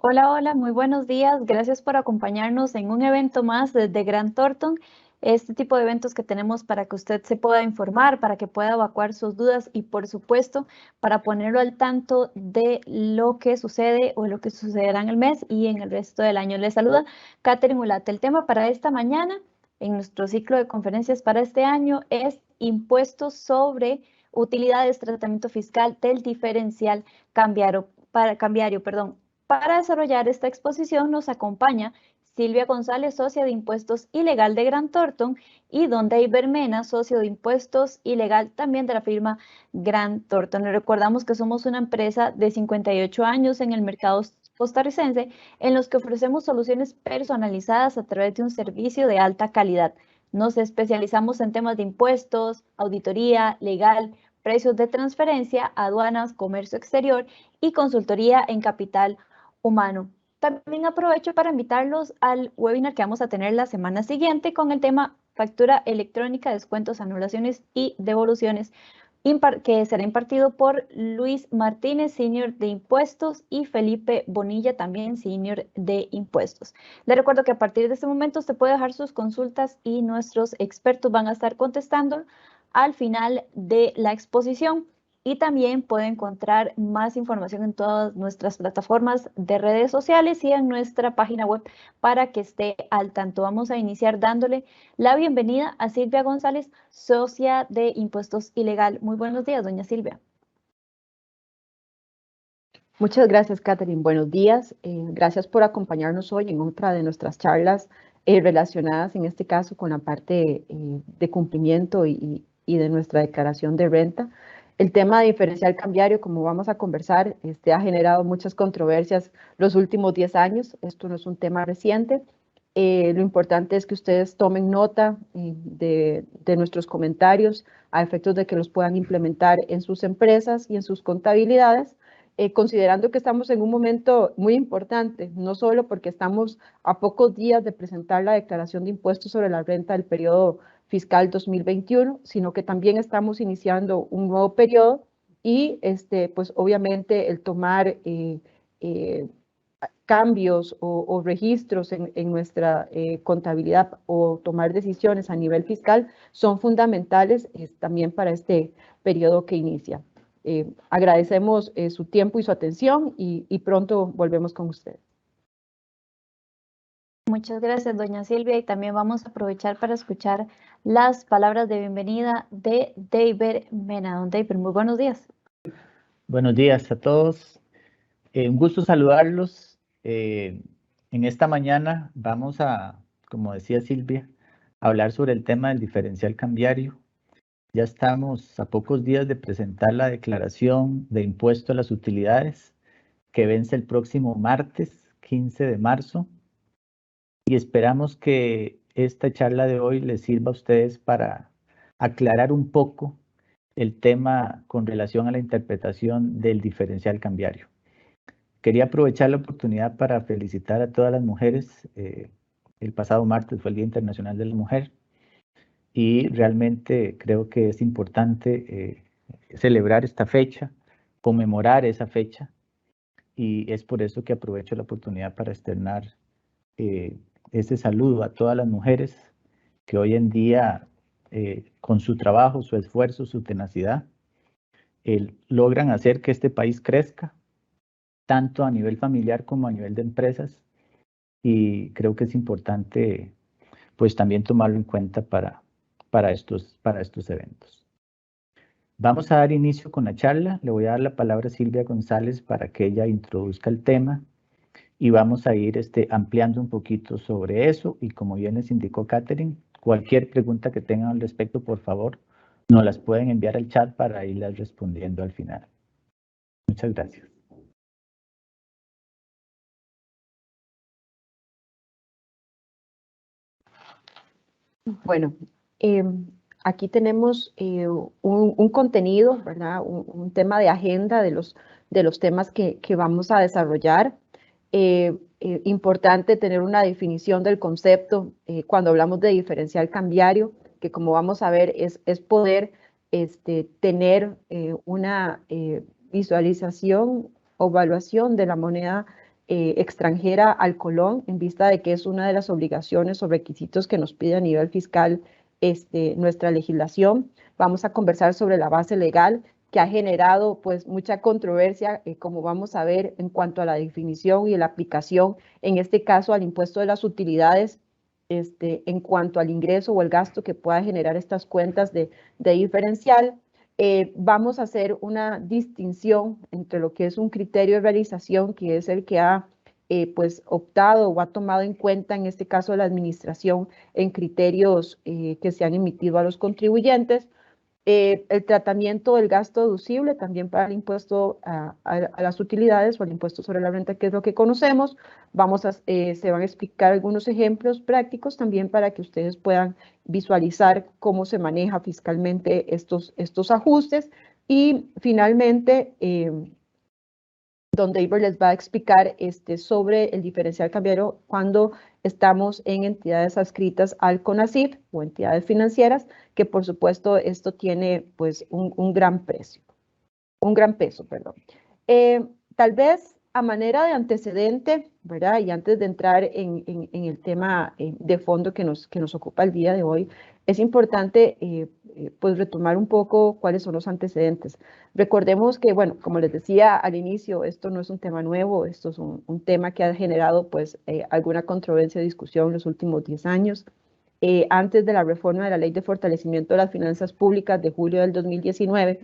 Hola, hola, muy buenos días. Gracias por acompañarnos en un evento más desde Grant Thornton. Este tipo de eventos que tenemos para que usted se pueda informar, para que pueda evacuar sus dudas y, por supuesto, para ponerlo al tanto de lo que sucede o lo que sucederá en el mes y en el resto del año. Les saluda Catherine Ulate. El tema para esta mañana en nuestro ciclo de conferencias para este año es impuestos sobre utilidades, tratamiento fiscal del diferencial cambiario. Para desarrollar esta exposición nos acompaña Silvia González, socia de impuestos y legal de Grant Thornton, y don Dave Bermena, socio de impuestos y legal también de la firma Grant Thornton. Le recordamos que somos una empresa de 58 años en el mercado costarricense en los que ofrecemos soluciones personalizadas a través de un servicio de alta calidad. Nos especializamos en temas de impuestos, auditoría, legal, precios de transferencia, aduanas, comercio exterior y consultoría en capital humano. También aprovecho para invitarlos al webinar que vamos a tener la semana siguiente con el tema factura electrónica, descuentos, anulaciones y devoluciones, que será impartido por Luis Martínez, Senior de Impuestos, y Felipe Bonilla, también Senior de Impuestos. Les recuerdo que a partir de este momento usted puede dejar sus consultas y nuestros expertos van a estar contestando al final de la exposición. Y también puede encontrar más información en todas nuestras plataformas de redes sociales y en nuestra página web para que esté al tanto. Vamos a iniciar dándole la bienvenida a Silvia González, socia de Impuestos y Legal. Muy buenos días, doña Silvia. Muchas gracias, Catherine. Buenos días. Gracias por acompañarnos hoy en otra de nuestras charlas relacionadas, en este caso, con la parte de cumplimiento y de nuestra declaración de renta. El tema de diferencial cambiario, como vamos a conversar, ha generado muchas controversias los últimos 10 años. Esto no es un tema reciente. Lo importante es que ustedes tomen nota de nuestros comentarios a efectos de que los puedan implementar en sus empresas y en sus contabilidades. Considerando que estamos en un momento muy importante, no solo porque estamos a pocos días de presentar la declaración de impuestos sobre la renta del periodo fiscal 2021, sino que también estamos iniciando un nuevo periodo y pues obviamente el tomar cambios o registros en nuestra contabilidad o tomar decisiones a nivel fiscal son fundamentales también para este periodo que inicia. Agradecemos su tiempo y su atención y pronto volvemos con ustedes. Muchas gracias, doña Silvia, y también vamos a aprovechar para escuchar las palabras de bienvenida de David Mena. Don David, muy buenos días. Buenos días a todos. Un gusto saludarlos. En esta mañana vamos a, como decía Silvia, hablar sobre el tema del diferencial cambiario. Ya estamos a pocos días de presentar la declaración de impuesto a las utilidades que vence el próximo martes 15 de marzo y esperamos que esta charla de hoy les sirva a ustedes para aclarar un poco el tema con relación a la interpretación del diferencial cambiario. Quería aprovechar la oportunidad para felicitar a todas las mujeres. El pasado martes fue el Día Internacional de la Mujer y realmente creo que es importante celebrar esta fecha, conmemorar esa fecha, y es por eso que aprovecho la oportunidad para externar ese saludo a todas las mujeres que hoy en día, con su trabajo, su esfuerzo, su tenacidad, logran hacer que este país crezca, tanto a nivel familiar como a nivel de empresas, y creo que es importante pues también tomarlo en cuenta para estos eventos. Vamos a dar inicio con la charla. Le voy a dar la palabra a Silvia González para que ella introduzca el tema y vamos a ir ampliando un poquito sobre eso, y como bien les indicó Catherine, cualquier pregunta que tengan al respecto, por favor, nos las pueden enviar al chat para irlas respondiendo al final. Muchas gracias. Bueno, aquí tenemos un contenido, ¿verdad? Un tema de agenda de los temas que vamos a desarrollar. Importante tener una definición del concepto cuando hablamos de diferencial cambiario, que como vamos a ver es poder tener una visualización o evaluación de la moneda extranjera al colón, en vista de que es una de las obligaciones o requisitos que nos pide a nivel fiscal nuestra legislación. Vamos a conversar sobre la base legal, que ha generado pues mucha controversia, como vamos a ver, en cuanto a la definición y la aplicación, en este caso al impuesto de las utilidades, en cuanto al ingreso o el gasto que pueda generar estas cuentas de diferencial. Vamos a hacer una distinción entre lo que es un criterio de realización, que es el que ha pues optado o ha tomado en cuenta, en este caso la administración, en criterios que se han emitido a los contribuyentes. El tratamiento del gasto deducible también para el impuesto a las utilidades o el impuesto sobre la renta, que es lo que conocemos. Se van a explicar algunos ejemplos prácticos también para que ustedes puedan visualizar cómo se maneja fiscalmente estos ajustes. Y finalmente, don David les va a explicar sobre el diferencial cambiario cuando estamos en entidades adscritas al CONACYT o entidades financieras, que por supuesto esto tiene pues un gran peso, perdón. Tal vez a manera de antecedente, ¿verdad? Y antes de entrar en el tema de fondo que nos ocupa el día de hoy, es importante pues retomar un poco cuáles son los antecedentes. Recordemos que, bueno, como les decía al inicio, esto no es un tema nuevo, esto es un tema que ha generado pues alguna controversia o discusión en los últimos 10 años. Antes de la reforma de la Ley de Fortalecimiento de las Finanzas Públicas de julio del 2019,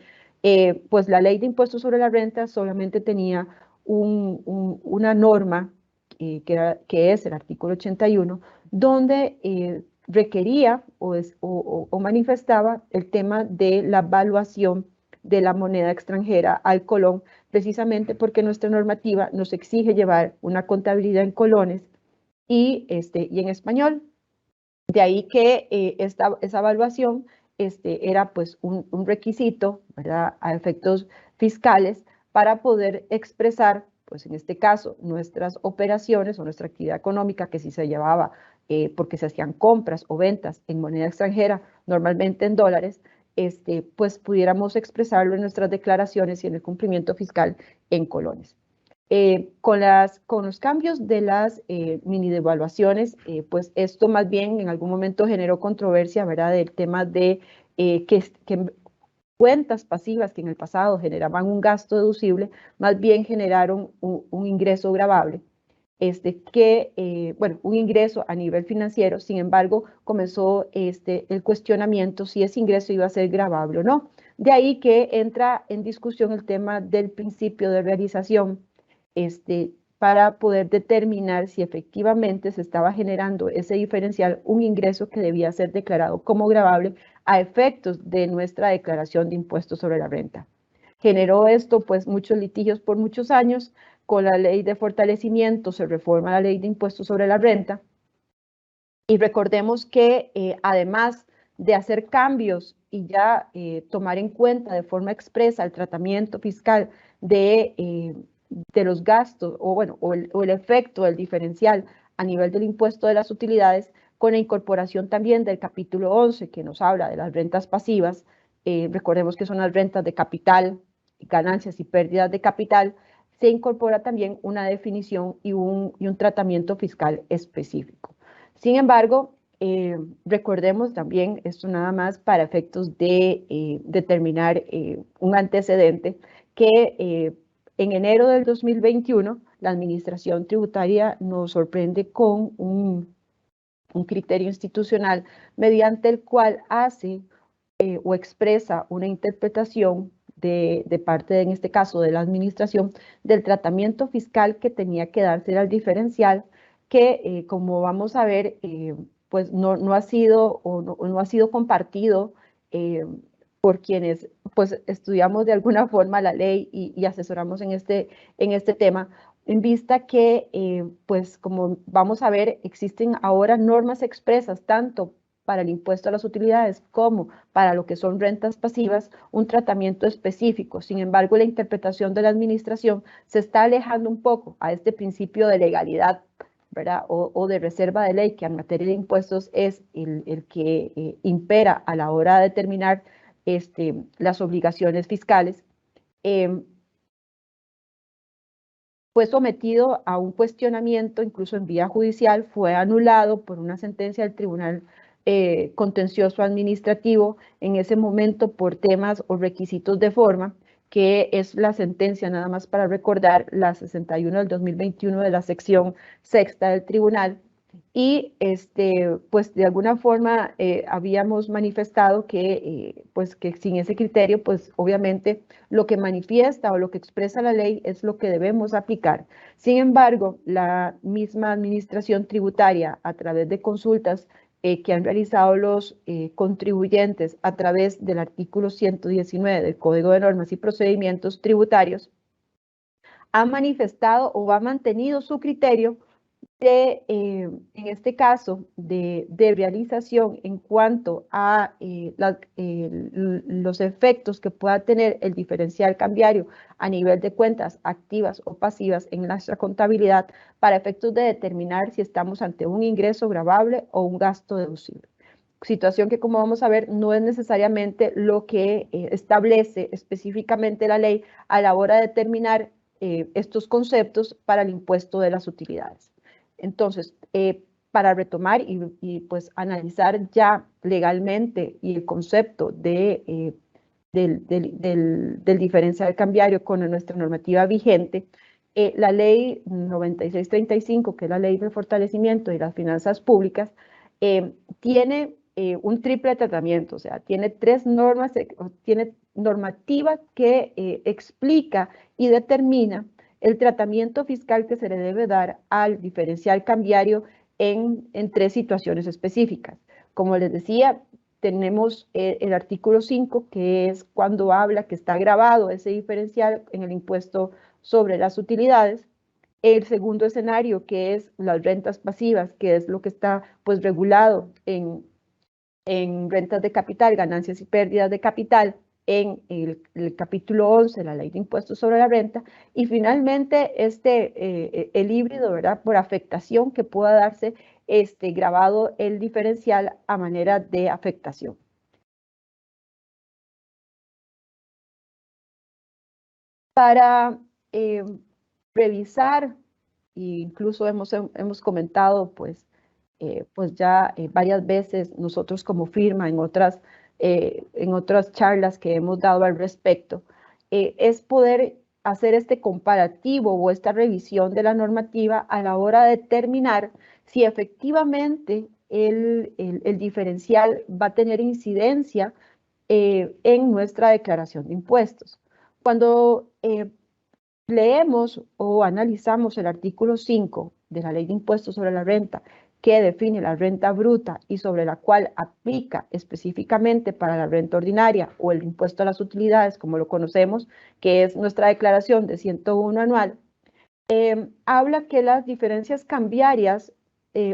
pues la Ley de Impuestos sobre la Renta solamente tenía una norma que es el artículo 81, donde requería o manifestaba el tema de la valuación de la moneda extranjera al colón, precisamente porque nuestra normativa nos exige llevar una contabilidad en colones y en español. De ahí que esa evaluación era pues un requisito, ¿verdad?, a efectos fiscales para poder expresar, pues en este caso, nuestras operaciones o nuestra actividad económica, que si se llevaba porque se hacían compras o ventas en moneda extranjera, normalmente en dólares, pues pudiéramos expresarlo en nuestras declaraciones y en el cumplimiento fiscal en colones. Con los cambios de las mini devaluaciones, pues esto más bien en algún momento generó controversia, ¿verdad?, del tema de que cuentas pasivas que en el pasado generaban un gasto deducible, más bien generaron un ingreso gravable, bueno, un ingreso a nivel financiero. Sin embargo, comenzó el cuestionamiento si ese ingreso iba a ser gravable o no. De ahí que entra en discusión el tema del principio de realización, para poder determinar si efectivamente se estaba generando ese diferencial, un ingreso que debía ser declarado como gravable a efectos de nuestra declaración de impuestos sobre la renta. Generó esto pues muchos litigios por muchos años. Con la ley de fortalecimiento se reforma la ley de impuestos sobre la renta, y recordemos que además de hacer cambios y ya tomar en cuenta de forma expresa el tratamiento fiscal de los gastos o el efecto del diferencial a nivel del impuesto de las utilidades, con la incorporación también del capítulo 11 que nos habla de las rentas pasivas, recordemos que son las rentas de capital, ganancias y pérdidas de capital, se incorpora también una definición y un tratamiento fiscal específico. Sin embargo, recordemos también, esto nada más para efectos de determinar un antecedente, que en enero del 2021 la Administración Tributaria nos sorprende con un criterio institucional mediante el cual hace o expresa una interpretación de parte, en este caso, de la Administración, del tratamiento fiscal que tenía que darse al diferencial, que como vamos a ver, pues no ha sido no ha sido compartido por quienes pues estudiamos de alguna forma la ley y asesoramos en este tema, en vista que pues como vamos a ver, existen ahora normas expresas tanto para el impuesto a las utilidades como para lo que son rentas pasivas, un tratamiento específico. Sin embargo, la interpretación de la Administración se está alejando un poco a este principio de legalidad, ¿verdad?, o de reserva de ley, que en materia de impuestos es el que impera a la hora de determinar las obligaciones fiscales. fue sometido a un cuestionamiento, incluso en vía judicial, fue anulado por una sentencia del Tribunal Contencioso Administrativo, en ese momento por temas o requisitos de forma, que es la sentencia, nada más para recordar, la 61 del 2021 de la sección sexta del tribunal. Y pues de alguna forma habíamos manifestado que, pues que sin ese criterio, pues obviamente lo que manifiesta o lo que expresa la ley es lo que debemos aplicar. Sin embargo, la misma administración tributaria, a través de consultas que han realizado los contribuyentes a través del artículo 119 del Código de Normas y Procedimientos Tributarios, ha manifestado o ha mantenido su criterio de, en este caso, de realización en cuanto a los efectos que pueda tener el diferencial cambiario a nivel de cuentas activas o pasivas en nuestra contabilidad para efectos de determinar si estamos ante un ingreso gravable o un gasto deducible. Situación que, como vamos a ver, no es necesariamente lo que establece específicamente la ley a la hora de determinar estos conceptos para el impuesto de las utilidades. Entonces, para retomar y pues analizar ya legalmente y el concepto del diferencial cambiario con nuestra normativa vigente, la ley 9635, que es la ley del fortalecimiento de las finanzas públicas, tiene un triple tratamiento, o sea, tiene tres normas, tiene normativa que explica y determina el tratamiento fiscal que se le debe dar al diferencial cambiario en tres situaciones específicas. Como les decía, tenemos el artículo 5, que es cuando habla que está grabado ese diferencial en el impuesto sobre las utilidades. El segundo escenario, que es las rentas pasivas, que es lo que está pues regulado en rentas de capital, ganancias y pérdidas de capital, en el capítulo 11, la ley de impuestos sobre la renta, y finalmente el híbrido, ¿verdad? Por afectación que pueda darse grabado el diferencial a manera de afectación. Para revisar, e incluso hemos comentado pues ya varias veces nosotros como firma en otras charlas que hemos dado al respecto, es poder hacer este comparativo o esta revisión de la normativa a la hora de determinar si efectivamente el diferencial va a tener incidencia en nuestra declaración de impuestos. Cuando leemos o analizamos el artículo 5 de la Ley de Impuestos sobre la Renta, que define la renta bruta y sobre la cual aplica específicamente para la renta ordinaria o el impuesto a las utilidades, como lo conocemos, que es nuestra declaración de 101 anual, habla que las diferencias cambiarias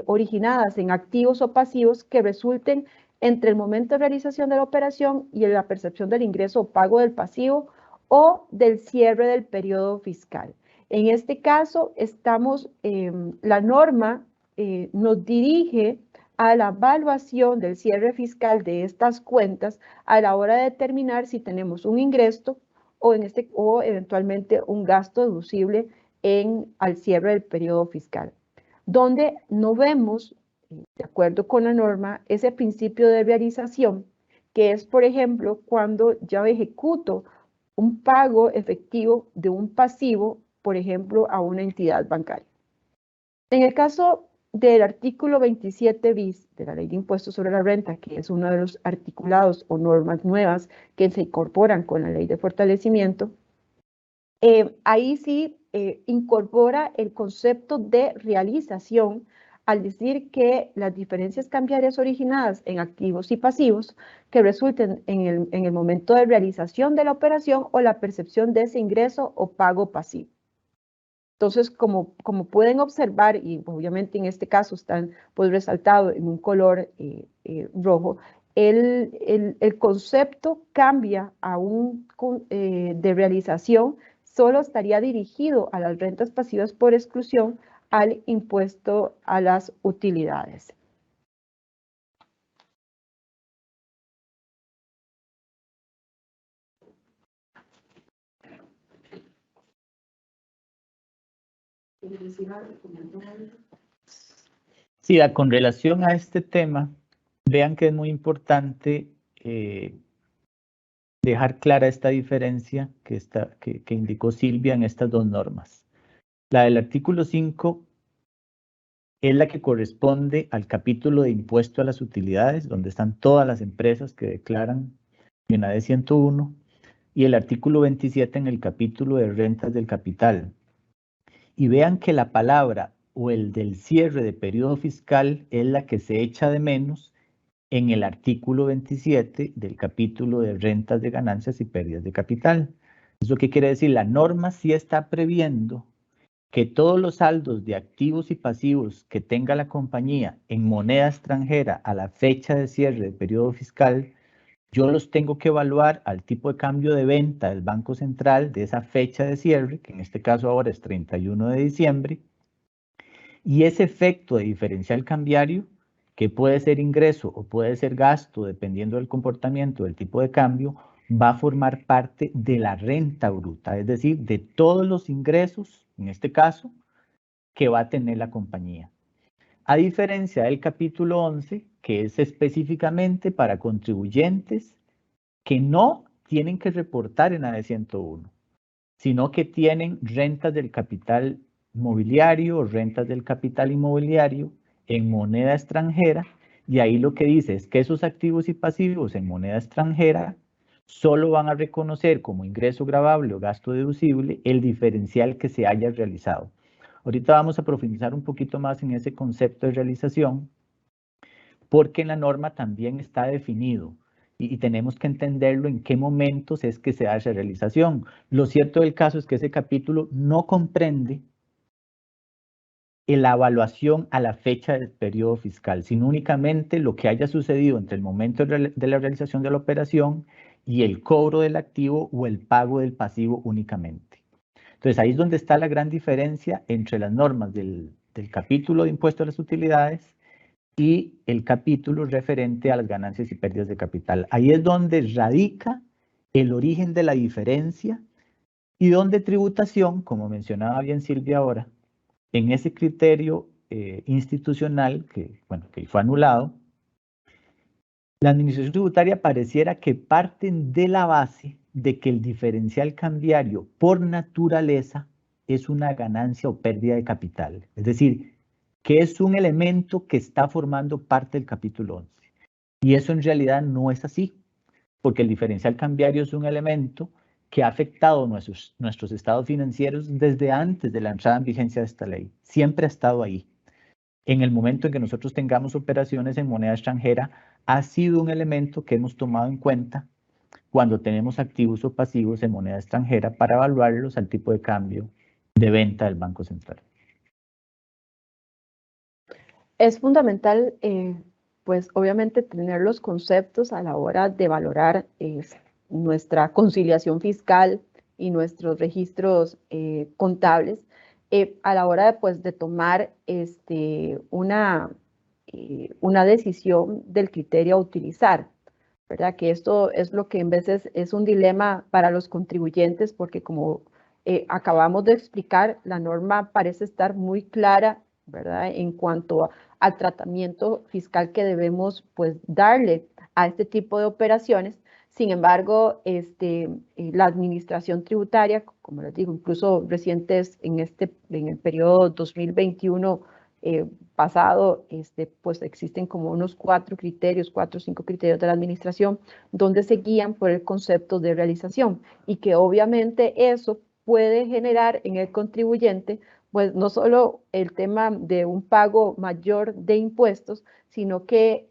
originadas en activos o pasivos que resulten entre el momento de realización de la operación y la percepción del ingreso o pago del pasivo o del cierre del periodo fiscal. En este caso, la norma nos dirige a la evaluación del cierre fiscal de estas cuentas a la hora de determinar si tenemos un ingreso o eventualmente un gasto deducible al cierre del periodo fiscal, donde no vemos, de acuerdo con la norma, ese principio de realización, que es, por ejemplo, cuando ya ejecuto un pago efectivo de un pasivo, por ejemplo, a una entidad bancaria. En el caso del artículo 27 bis de la Ley de Impuestos sobre la Renta, que es uno de los articulados o normas nuevas que se incorporan con la Ley de Fortalecimiento, ahí sí incorpora el concepto de realización al decir que las diferencias cambiarias originadas en activos y pasivos que resulten en el momento de realización de la operación o la percepción de ese ingreso o pago pasivo. Entonces, como pueden observar, y obviamente en este caso están pues resaltados en un color rojo, el concepto cambia a de realización, solo estaría dirigido a las rentas pasivas por exclusión al impuesto a las utilidades. Sí, con relación a este tema, vean que es muy importante dejar clara esta diferencia que indicó Silvia en estas dos normas. La del artículo 5 es la que corresponde al capítulo de impuesto a las utilidades, donde están todas las empresas que declaran en la D101, y el artículo 27 en el capítulo de rentas del capital. Y vean que la palabra o el del cierre de periodo fiscal es la que se echa de menos en el artículo 27 del capítulo de rentas de ganancias y pérdidas de capital. ¿Eso qué quiere decir? La norma sí está previendo que todos los saldos de activos y pasivos que tenga la compañía en moneda extranjera a la fecha de cierre del periodo fiscal, yo los tengo que evaluar al tipo de cambio de venta del Banco Central de esa fecha de cierre, que en este caso ahora es 31 de diciembre, y ese efecto de diferencial cambiario, que puede ser ingreso o puede ser gasto, dependiendo del comportamiento del tipo de cambio, va a formar parte de la renta bruta, es decir, de todos los ingresos, en este caso, que va a tener la compañía. A diferencia del capítulo 11, que es específicamente para contribuyentes que no tienen que reportar en AD101, sino que tienen rentas del capital mobiliario o rentas del capital inmobiliario en moneda extranjera, y ahí lo que dice es que esos activos y pasivos en moneda extranjera solo van a reconocer como ingreso gravable o gasto deducible el diferencial que se haya realizado. Ahorita vamos a profundizar un poquito más en ese concepto de realización, porque en la norma también está definido y tenemos que entenderlo en qué momentos es que se da esa realización. Lo cierto del caso es que ese capítulo no comprende la evaluación a la fecha del periodo fiscal, sino únicamente lo que haya sucedido entre el momento de la realización de la operación y el cobro del activo o el pago del pasivo únicamente. Entonces ahí es donde está la gran diferencia entre las normas del capítulo de impuesto a las utilidades y el capítulo referente a las ganancias y pérdidas de capital. Ahí es donde radica el origen de la diferencia y donde tributación, como mencionaba bien Silvia ahora, en ese criterio institucional que fue anulado, la administración tributaria pareciera que parten de la base de que el diferencial cambiario por naturaleza es una ganancia o pérdida de capital. Es decir, que es un elemento que está formando parte del capítulo 11. Y eso en realidad no es así, porque el diferencial cambiario es un elemento que ha afectado nuestros estados financieros desde antes de la entrada en vigencia de esta ley. Siempre ha estado ahí. En el momento en que nosotros tengamos operaciones en moneda extranjera, ha sido un elemento que hemos tomado en cuenta cuando tenemos activos o pasivos en moneda extranjera para evaluarlos al tipo de cambio de venta del Banco Central. Es fundamental, pues obviamente tener los conceptos a la hora de valorar nuestra conciliación fiscal y nuestros registros contables a la hora de, pues, de tomar una decisión del criterio a utilizar, ¿verdad? Que esto es lo que en veces es un dilema para los contribuyentes porque como acabamos de explicar, la norma parece estar muy clara, ¿verdad? En cuanto al tratamiento fiscal que debemos pues darle a este tipo de operaciones. Sin embargo, la administración tributaria, como les digo, incluso recientes en el periodo 2021 pasado, pues existen como unos 4 o 5 criterios de la administración donde se guían por el concepto de realización y que obviamente eso puede generar en el contribuyente pues no solo el tema de un pago mayor de impuestos, sino que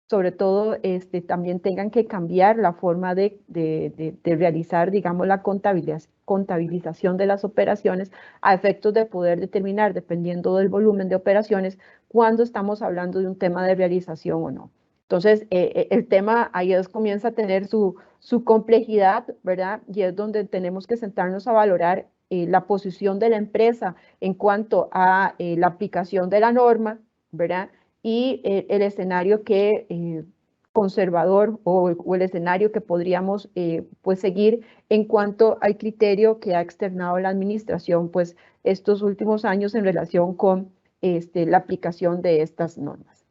sobre todo también tengan que cambiar la forma de realizar, digamos, la contabilización de las operaciones a efectos de poder determinar, dependiendo del volumen de operaciones, cuándo estamos hablando de un tema de realización o no. Entonces, el tema ahí comienza a tener su complejidad, ¿verdad? Y es donde tenemos que sentarnos a valorar la posición de la empresa en cuanto a la aplicación de la norma, ¿verdad? Y el escenario conservador o el escenario que podríamos pues seguir en cuanto al criterio que ha externado la administración pues estos últimos años en relación con la aplicación de estas normas.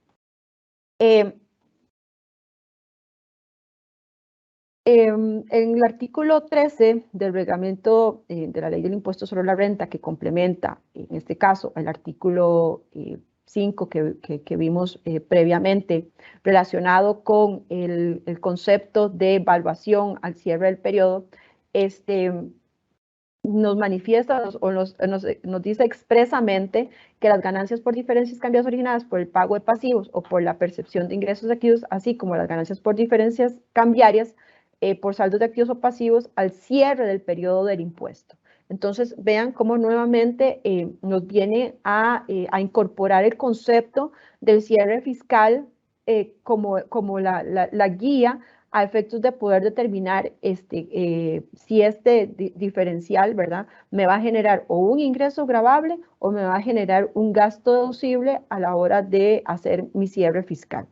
En el artículo 13 del reglamento de la ley del impuesto sobre la renta, que complementa en este caso el artículo 5 que vimos previamente, relacionado con el concepto de evaluación al cierre del periodo, nos manifiesta o nos dice expresamente que las ganancias por diferencias cambiadas originadas por el pago de pasivos o por la percepción de ingresos de activos, así como las ganancias por diferencias cambiarias por saldos de activos o pasivos al cierre del periodo del impuesto. Entonces, vean cómo nuevamente nos viene a incorporar el concepto del cierre fiscal como la guía a efectos de poder determinar si diferencial, ¿verdad?, me va a generar o un ingreso gravable o me va a generar un gasto deducible a la hora de hacer mi cierre fiscal.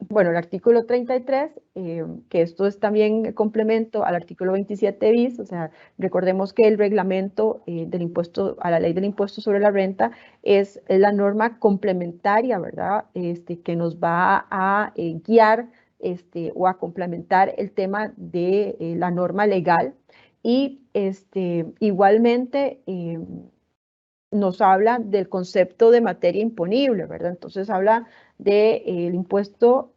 Bueno, el artículo 33, que esto es también complemento al artículo 27 bis, o sea, recordemos que el reglamento del impuesto, a la ley del impuesto sobre la renta es la norma complementaria, ¿verdad?, que nos va a guiar o a complementar el tema de la norma legal y igualmente nos habla del concepto de materia imponible, ¿verdad? Entonces habla del impuesto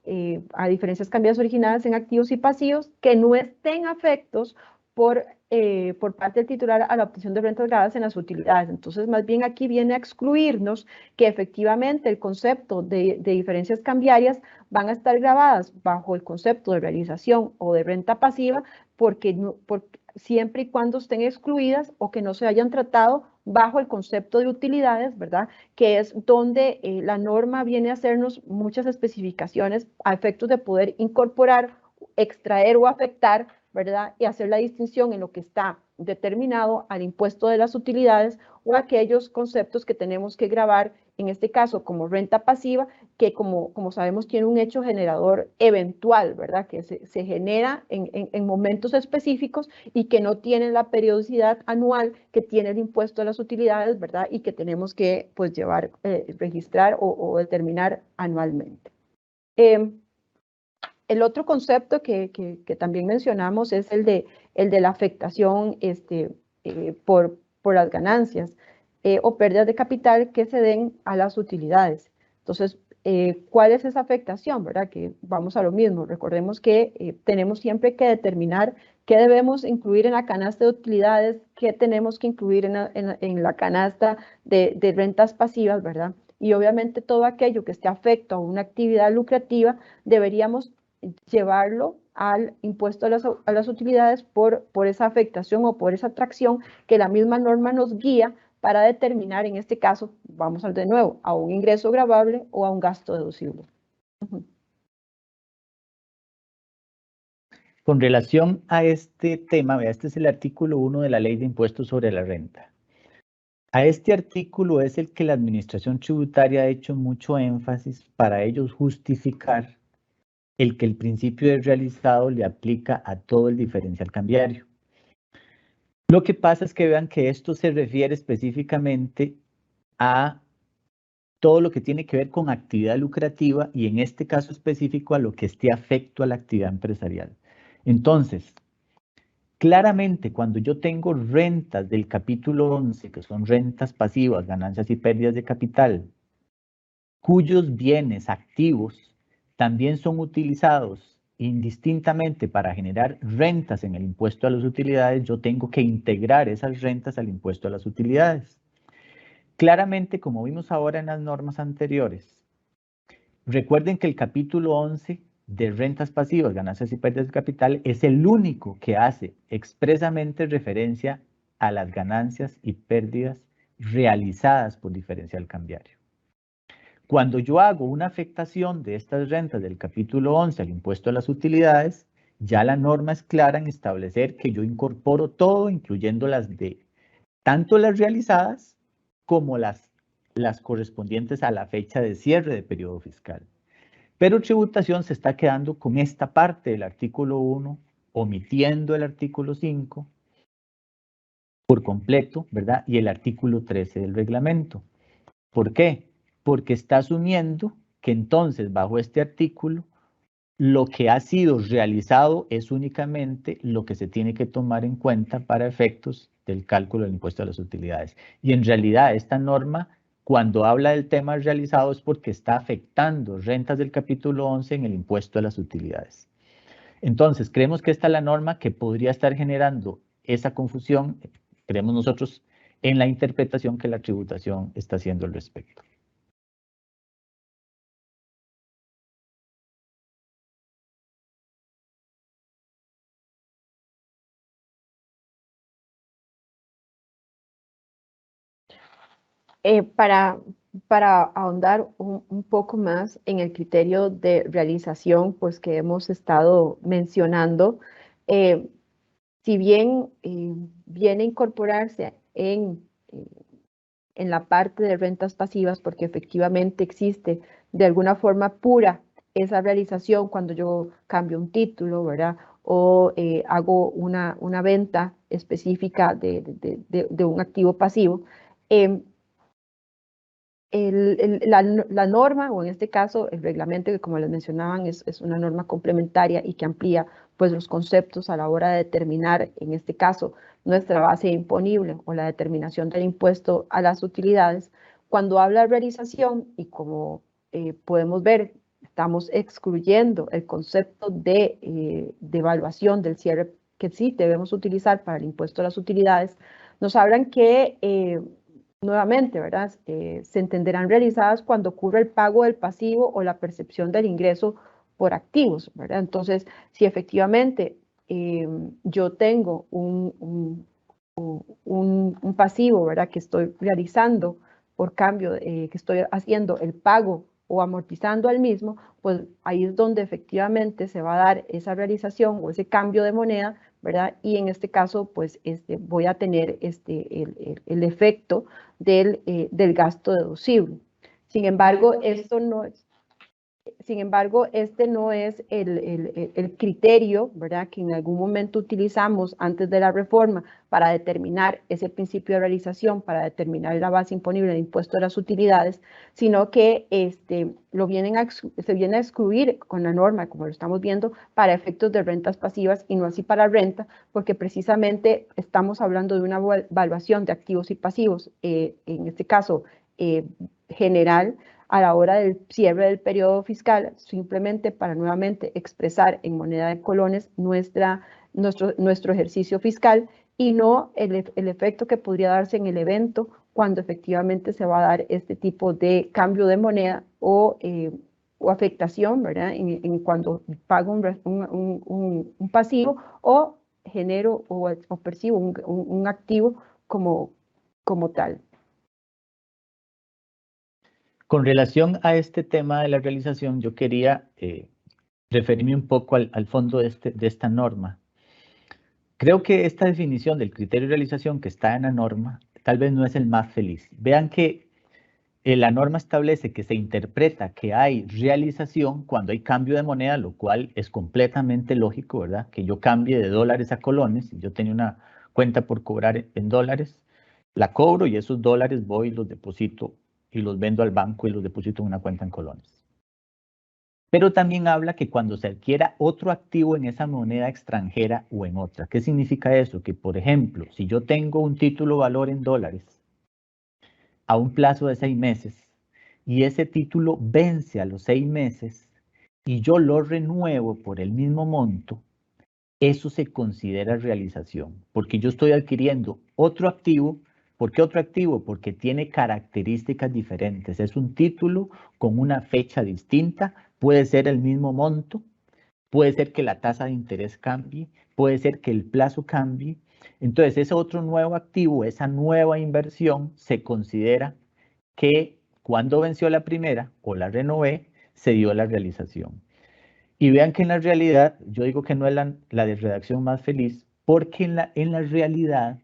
a diferencias cambiadas originadas en activos y pasivos que no estén afectos por parte del titular a la obtención de rentas gravadas en las utilidades. Entonces, más bien aquí viene a excluirnos que efectivamente el concepto de diferencias cambiarias van a estar gravadas bajo el concepto de realización o de renta pasiva porque siempre y cuando estén excluidas o que no se hayan tratado bajo el concepto de utilidades, ¿verdad?, que es donde la norma viene a hacernos muchas especificaciones a efectos de poder incorporar, extraer o afectar, ¿verdad?, y hacer la distinción en lo que está determinado al impuesto de las utilidades o aquellos conceptos que tenemos que gravar, en este caso como renta pasiva, que como sabemos tiene un hecho generador eventual, ¿verdad?, que se genera en momentos específicos y que no tiene la periodicidad anual que tiene el impuesto de las utilidades, ¿verdad?, y que tenemos que pues llevar, registrar o determinar anualmente. El otro concepto que también mencionamos es el de la afectación por las ganancias o pérdidas de capital que se den a las utilidades. Entonces, ¿cuál es esa afectación, verdad? Que vamos a lo mismo. Recordemos que tenemos siempre que determinar qué debemos incluir en la canasta de utilidades, qué tenemos que incluir en la canasta de rentas pasivas, ¿verdad? Y obviamente todo aquello que esté afecto a una actividad lucrativa deberíamos llevarlo al impuesto a las utilidades por esa afectación o por esa atracción que la misma norma nos guía para determinar, en este caso, vamos de nuevo, a un ingreso gravable o a un gasto deducible. Con relación a este tema, vea, este es el artículo 1 de la Ley de Impuestos sobre la Renta. A este artículo es el que la Administración Tributaria ha hecho mucho énfasis para ellos justificar el que el principio de realizado le aplica a todo el diferencial cambiario. Lo que pasa es que vean que esto se refiere específicamente a todo lo que tiene que ver con actividad lucrativa y en este caso específico a lo que esté afecto a la actividad empresarial. Entonces, claramente cuando yo tengo rentas del capítulo 11, que son rentas pasivas, ganancias y pérdidas de capital, cuyos bienes activos también son utilizados indistintamente para generar rentas en el impuesto a las utilidades, yo tengo que integrar esas rentas al impuesto a las utilidades. Claramente, como vimos ahora en las normas anteriores, recuerden que el capítulo 11 de rentas pasivas, ganancias y pérdidas de capital es el único que hace expresamente referencia a las ganancias y pérdidas realizadas por diferencial cambiario. Cuando yo hago una afectación de estas rentas del capítulo 11 al impuesto a las utilidades, ya la norma es clara en establecer que yo incorporo todo, incluyendo las de tanto las realizadas como las correspondientes a la fecha de cierre de periodo fiscal. Pero tributación se está quedando con esta parte del artículo 1, omitiendo el artículo 5 por completo, ¿verdad? Y el artículo 13 del reglamento. ¿Por qué? Porque está asumiendo que entonces bajo este artículo lo que ha sido realizado es únicamente lo que se tiene que tomar en cuenta para efectos del cálculo del impuesto a las utilidades. Y en realidad esta norma, cuando habla del tema realizado, es porque está afectando rentas del capítulo 11 en el impuesto a las utilidades. Entonces, creemos que esta es la norma que podría estar generando esa confusión, creemos nosotros, en la interpretación que la tributación está haciendo al respecto. Para ahondar un poco más en el criterio de realización, pues que hemos estado mencionando, si bien viene a incorporarse en la parte de rentas pasivas, porque efectivamente existe de alguna forma pura esa realización cuando yo cambio un título, ¿verdad? O hago una venta específica de un activo pasivo. La norma, o en este caso el reglamento, que como les mencionaban es una norma complementaria y que amplía pues los conceptos a la hora de determinar, en este caso, nuestra base imponible o la determinación del impuesto a las utilidades. Cuando habla de realización, y como podemos ver, estamos excluyendo el concepto de evaluación del cierre que sí debemos utilizar para el impuesto a las utilidades, nos hablan que nuevamente, ¿verdad? Se entenderán realizadas cuando ocurre el pago del pasivo o la percepción del ingreso por activos, ¿verdad? Entonces, si efectivamente yo tengo un pasivo, ¿verdad? Que estoy realizando por cambio, que estoy haciendo el pago o amortizando al mismo, pues ahí es donde efectivamente se va a dar esa realización o ese cambio de moneda, ¿verdad? Y en este caso, pues voy a tener el efecto del gasto deducible. Sin embargo, este no es el criterio, ¿verdad?, que en algún momento utilizamos antes de la reforma para determinar ese principio de realización, para determinar la base imponible de impuesto a las utilidades, sino que se viene a excluir con la norma, como lo estamos viendo, para efectos de rentas pasivas y no así para renta, porque precisamente estamos hablando de una evaluación de activos y pasivos, en este caso general, a la hora del cierre del periodo fiscal, simplemente para nuevamente expresar en moneda de colones nuestro ejercicio fiscal y no el efecto que podría darse en el evento cuando efectivamente se va a dar este tipo de cambio de moneda o afectación, ¿verdad? En cuando pago un pasivo o genero o percibo un activo como tal. Con relación a este tema de la realización, yo quería referirme un poco al fondo de esta norma. Creo que esta definición del criterio de realización que está en la norma tal vez no es el más feliz. Vean que la norma establece que se interpreta que hay realización cuando hay cambio de moneda, lo cual es completamente lógico, ¿verdad? Que yo cambie de dólares a colones, yo tenía una cuenta por cobrar en dólares, la cobro y esos dólares voy y los deposito y los vendo al banco y los deposito en una cuenta en colones. Pero también habla que cuando se adquiera otro activo en esa moneda extranjera o en otra. ¿Qué significa eso? Que, por ejemplo, si yo tengo un título valor en dólares a un plazo de 6 meses y ese título vence a los 6 meses y yo lo renuevo por el mismo monto, eso se considera realización, porque yo estoy adquiriendo otro activo. ¿Por qué otro activo? Porque tiene características diferentes. Es un título con una fecha distinta, puede ser el mismo monto, puede ser que la tasa de interés cambie, puede ser que el plazo cambie. Entonces, ese otro nuevo activo, esa nueva inversión, se considera que cuando venció la primera o la renové, se dio la realización. Y vean que en la realidad, yo digo que no es la de redacción más feliz, porque en la realidad,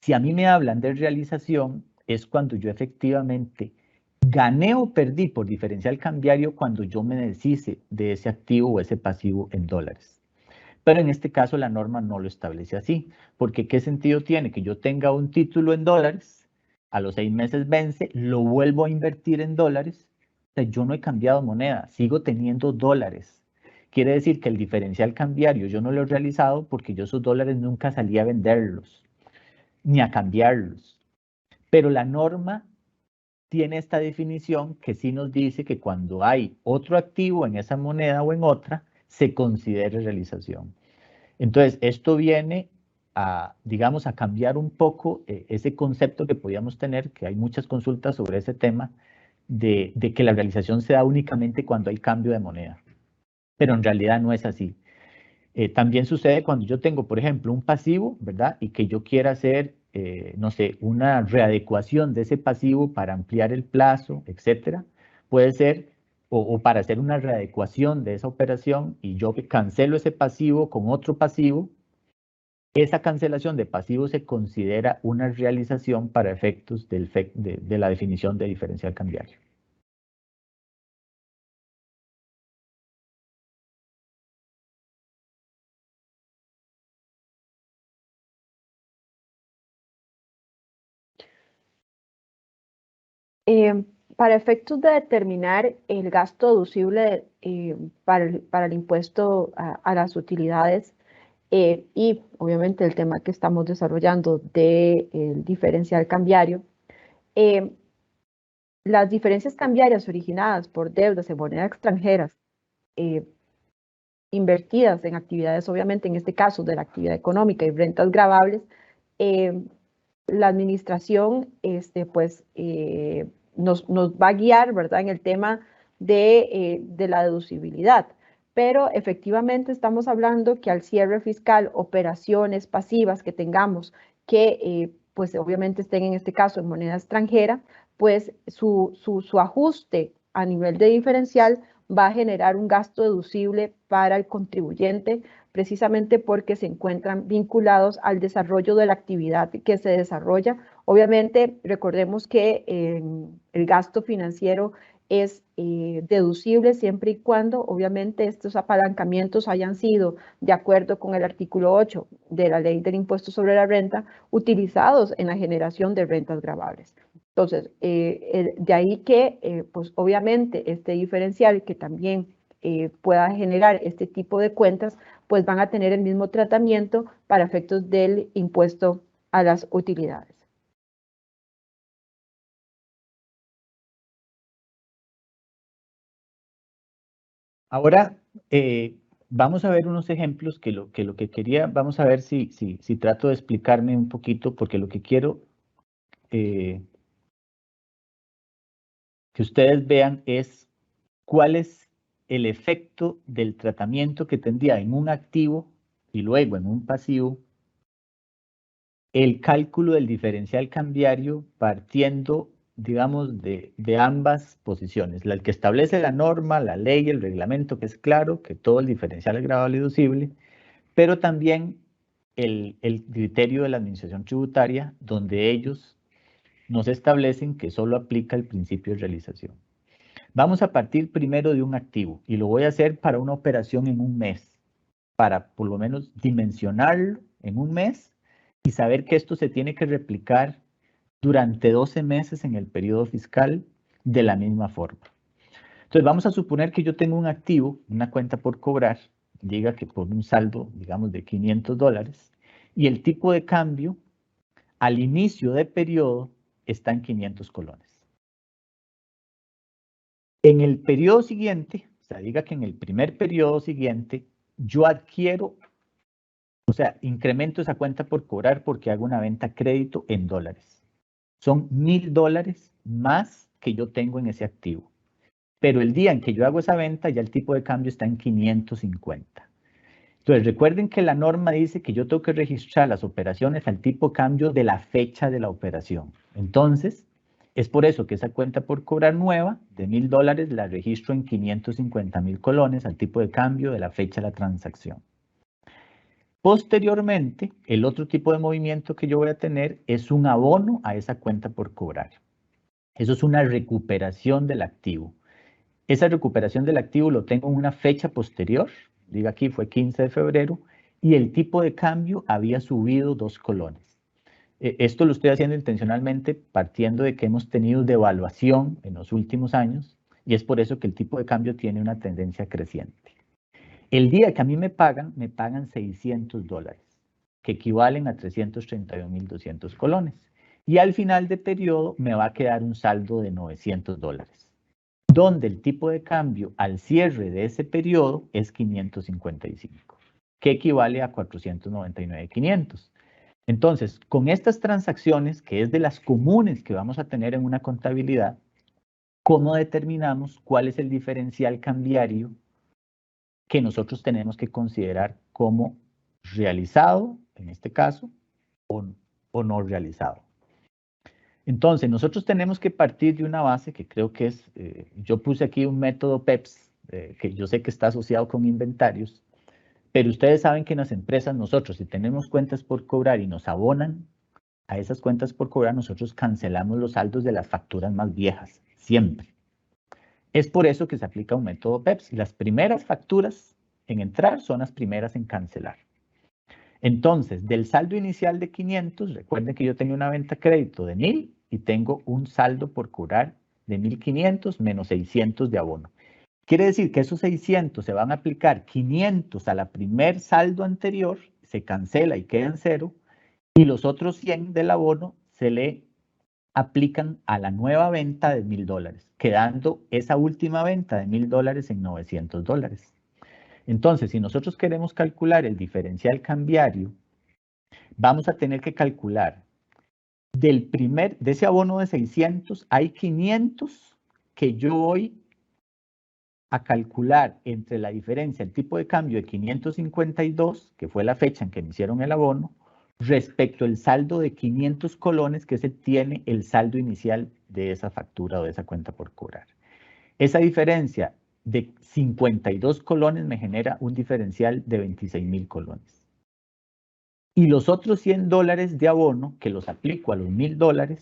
si a mí me hablan de realización, es cuando yo efectivamente gané o perdí por diferencial cambiario cuando yo me deshice de ese activo o ese pasivo en dólares. Pero en este caso la norma no lo establece así, porque ¿qué sentido tiene que yo tenga un título en dólares, a los 6 meses vence, lo vuelvo a invertir en dólares? O sea, yo no he cambiado moneda, sigo teniendo dólares. Quiere decir que el diferencial cambiario yo no lo he realizado porque yo esos dólares nunca salí a venderlos, ni a cambiarlos. Pero la norma tiene esta definición que sí nos dice que cuando hay otro activo en esa moneda o en otra, se considere realización. Entonces, esto viene a, digamos, a cambiar un poco ese concepto que podíamos tener, que hay muchas consultas sobre ese tema, de que la realización se da únicamente cuando hay cambio de moneda. Pero en realidad no es así. También sucede cuando yo tengo, por ejemplo, un pasivo, ¿verdad? Y que yo quiera hacer, no sé, una readecuación de ese pasivo para ampliar el plazo, etcétera. Puede ser, o para hacer una readecuación de esa operación y yo cancelo ese pasivo con otro pasivo. Esa cancelación de pasivo se considera una realización para efectos de la definición de diferencial cambiario. Para efectos de determinar el gasto deducible para el impuesto a las utilidades y obviamente el tema que estamos desarrollando del diferencial cambiario, las diferencias cambiarias originadas por deudas en moneda extranjeras invertidas en actividades, obviamente en este caso de la actividad económica y rentas gravables, la administración pues, nos va a guiar, ¿verdad?, en el tema de la deducibilidad. Pero efectivamente estamos hablando que al cierre fiscal, operaciones pasivas que tengamos que, pues obviamente estén en este caso en moneda extranjera, pues su ajuste a nivel de diferencial va a generar un gasto deducible para el contribuyente, precisamente porque se encuentran vinculados al desarrollo de la actividad que se desarrolla. Obviamente, recordemos que el gasto financiero es deducible siempre y cuando, obviamente, estos apalancamientos hayan sido, de acuerdo con el artículo 8 de la Ley del Impuesto sobre la Renta, utilizados en la generación de rentas gravables. Entonces, de ahí que, pues obviamente, este diferencial que también pueda generar este tipo de cuentas, pues van a tener el mismo tratamiento para efectos del impuesto a las utilidades. Ahora, vamos a ver unos ejemplos que lo que quería, vamos a ver si trato de explicarme un poquito, porque lo que quiero que ustedes vean es cuál es el efecto del tratamiento que tendría en un activo y luego en un pasivo el cálculo del diferencial cambiario partiendo, digamos, de ambas posiciones. El que establece la norma, la ley, el reglamento, que es claro que todo el diferencial es gravable y deducible, pero también el criterio de la administración tributaria, donde ellos nos establecen que solo aplica el principio de realización. Vamos a partir primero de un activo y lo voy a hacer para una operación en un mes, para por lo menos dimensionarlo en un mes y saber que esto se tiene que replicar durante 12 meses en el periodo fiscal de la misma forma. Entonces vamos a suponer que yo tengo un activo, una cuenta por cobrar, diga que por un saldo, digamos, de $500 y el tipo de cambio al inicio de periodo está en 500 colones. En el periodo siguiente, o sea, diga que en el primer periodo siguiente, yo adquiero, o sea, incremento esa cuenta por cobrar porque hago una venta crédito en dólares. Son $1000 más que yo tengo en ese activo. Pero el día en que yo hago esa venta, ya el tipo de cambio está en 550. Entonces, recuerden que la norma dice que yo tengo que registrar las operaciones al tipo de cambio de la fecha de la operación. Entonces, es por eso que esa cuenta por cobrar nueva de $1000 la registro en 550,000 colones al tipo de cambio de la fecha de la transacción. Posteriormente, el otro tipo de movimiento que yo voy a tener es un abono a esa cuenta por cobrar. Eso es una recuperación del activo. Esa recuperación del activo lo tengo en una fecha posterior, diga aquí fue 15 de febrero, y el tipo de cambio había subido 2 colones. Esto lo estoy haciendo intencionalmente partiendo de que hemos tenido devaluación en los últimos años y es por eso que el tipo de cambio tiene una tendencia creciente. El día que a mí me pagan $600, que equivalen a 331.200 colones. Y al final de periodo me va a quedar un saldo de $900, donde el tipo de cambio al cierre de ese periodo es 555, que equivale a 499.500. Entonces, con estas transacciones, que es de las comunes que vamos a tener en una contabilidad, ¿cómo determinamos cuál es el diferencial cambiario que nosotros tenemos que considerar como realizado, en este caso, o no realizado? Entonces, nosotros tenemos que partir de una base que creo que es, yo puse aquí un método PEPS, que yo sé que está asociado con inventarios, pero ustedes saben que en las empresas nosotros, si tenemos cuentas por cobrar y nos abonan a esas cuentas por cobrar, nosotros cancelamos los saldos de las facturas más viejas, siempre. Es por eso que se aplica un método PEPS. Las primeras facturas en entrar son las primeras en cancelar. Entonces, del saldo inicial de 500, recuerden que yo tengo una venta crédito de 1.000 y tengo un saldo por cobrar de 1.500 menos 600 de abono. Quiere decir que esos 600 se van a aplicar 500 a la primer saldo anterior, se cancela y queda en cero, y los otros 100 del abono se le aplican a la nueva venta de $1.000, quedando esa última venta de $1.000 en $900. Entonces, si nosotros queremos calcular el diferencial cambiario, vamos a tener que calcular de ese abono de 600, hay 500 que yo voy a calcular entre la diferencia, el tipo de cambio de 552, que fue la fecha en que me hicieron el abono, respecto al saldo de 500 colones que se tiene el saldo inicial de esa factura o de esa cuenta por cobrar. Esa diferencia de 52 colones me genera un diferencial de 26.000 colones. Y los otros $100 de abono, que los aplico a los $1.000,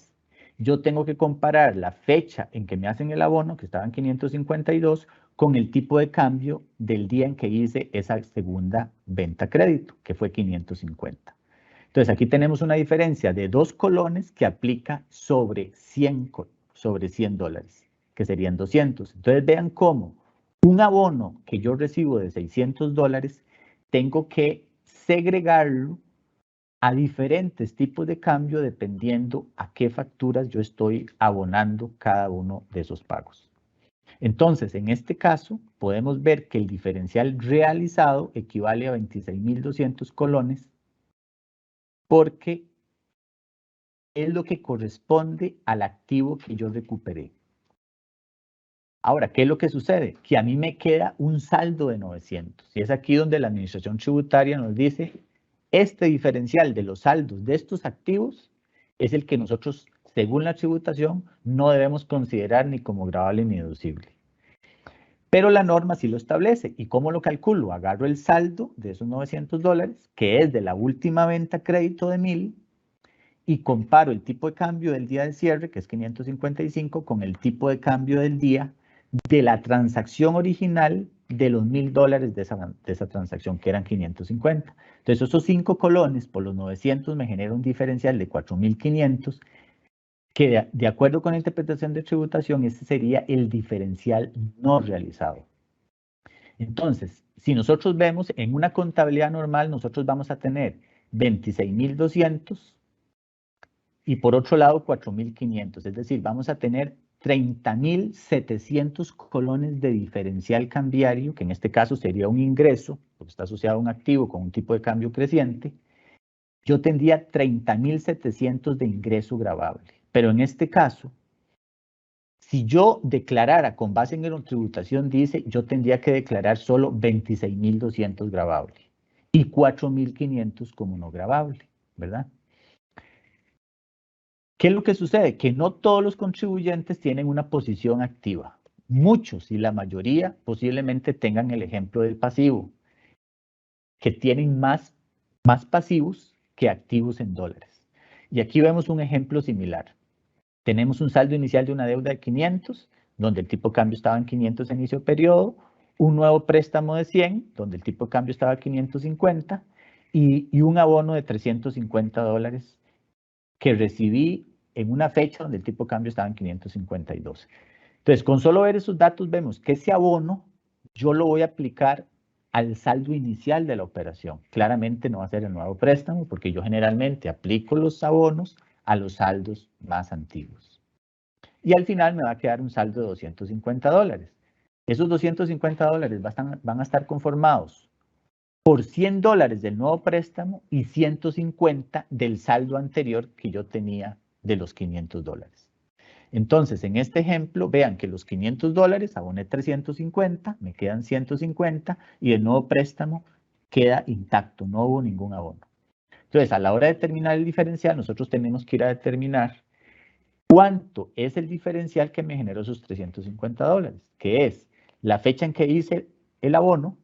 yo tengo que comparar la fecha en que me hacen el abono, que estaba en 552, con el tipo de cambio del día en que hice esa segunda venta crédito, que fue 550. Entonces, aquí tenemos una diferencia de 2 colones que aplica sobre $100, que serían 200. Entonces, vean cómo un abono que yo recibo de $600, tengo que segregarlo a diferentes tipos de cambio dependiendo a qué facturas yo estoy abonando cada uno de esos pagos. Entonces, en este caso, podemos ver que el diferencial realizado equivale a 26.200 colones porque es lo que corresponde al activo que yo recuperé. Ahora, ¿qué es lo que sucede? Que a mí me queda un saldo de 900. Y es aquí donde la Administración Tributaria nos dice, este diferencial de los saldos de estos activos es el que nosotros, según la tributación, no debemos considerar ni como gravable ni deducible. Pero la norma sí lo establece. ¿Y cómo lo calculo? Agarro el saldo de esos $900, que es de la última venta crédito de 1.000, y comparo el tipo de cambio del día de cierre, que es 555, con el tipo de cambio del día de la transacción original de los $1.000 de esa transacción, que eran 550. Entonces, esos 5 colones por los 900 me genera un diferencial de 4.500, que de acuerdo con la interpretación de tributación, ese sería el diferencial no realizado. Entonces, si nosotros vemos en una contabilidad normal, nosotros vamos a tener 26.200 y por otro lado 4.500, es decir, vamos a tener 30.700 colones de diferencial cambiario, que en este caso sería un ingreso, porque está asociado a un activo con un tipo de cambio creciente. Yo tendría 30.700 de ingreso gravable, pero en este caso, si yo declarara con base en la tributación, dice, yo tendría que declarar solo 26.200 gravable y 4.500 como no gravable, ¿verdad? ¿Qué es lo que sucede? Que no todos los contribuyentes tienen una posición activa. Muchos y la mayoría posiblemente tengan el ejemplo del pasivo, que tienen más pasivos que activos en dólares. Y aquí vemos un ejemplo similar. Tenemos un saldo inicial de una deuda de 500, donde el tipo de cambio estaba en 500 a inicio de periodo, un nuevo préstamo de 100, donde el tipo de cambio estaba a 550, y un abono de $350 que recibí en una fecha donde el tipo de cambio estaba en 552. Entonces, con solo ver esos datos vemos que ese abono yo lo voy a aplicar al saldo inicial de la operación. Claramente no va a ser el nuevo préstamo porque yo generalmente aplico los abonos a los saldos más antiguos. Y al final me va a quedar un saldo de $250. Esos $250 van a estar conformados por $100 del nuevo préstamo y 150 del saldo anterior que yo tenía de los $500. Entonces, en este ejemplo, vean que los $500 aboné 350, me quedan 150 y el nuevo préstamo queda intacto, no hubo ningún abono. Entonces, a la hora de determinar el diferencial, nosotros tenemos que ir a determinar cuánto es el diferencial que me generó esos $350, que es la fecha en que hice el abono,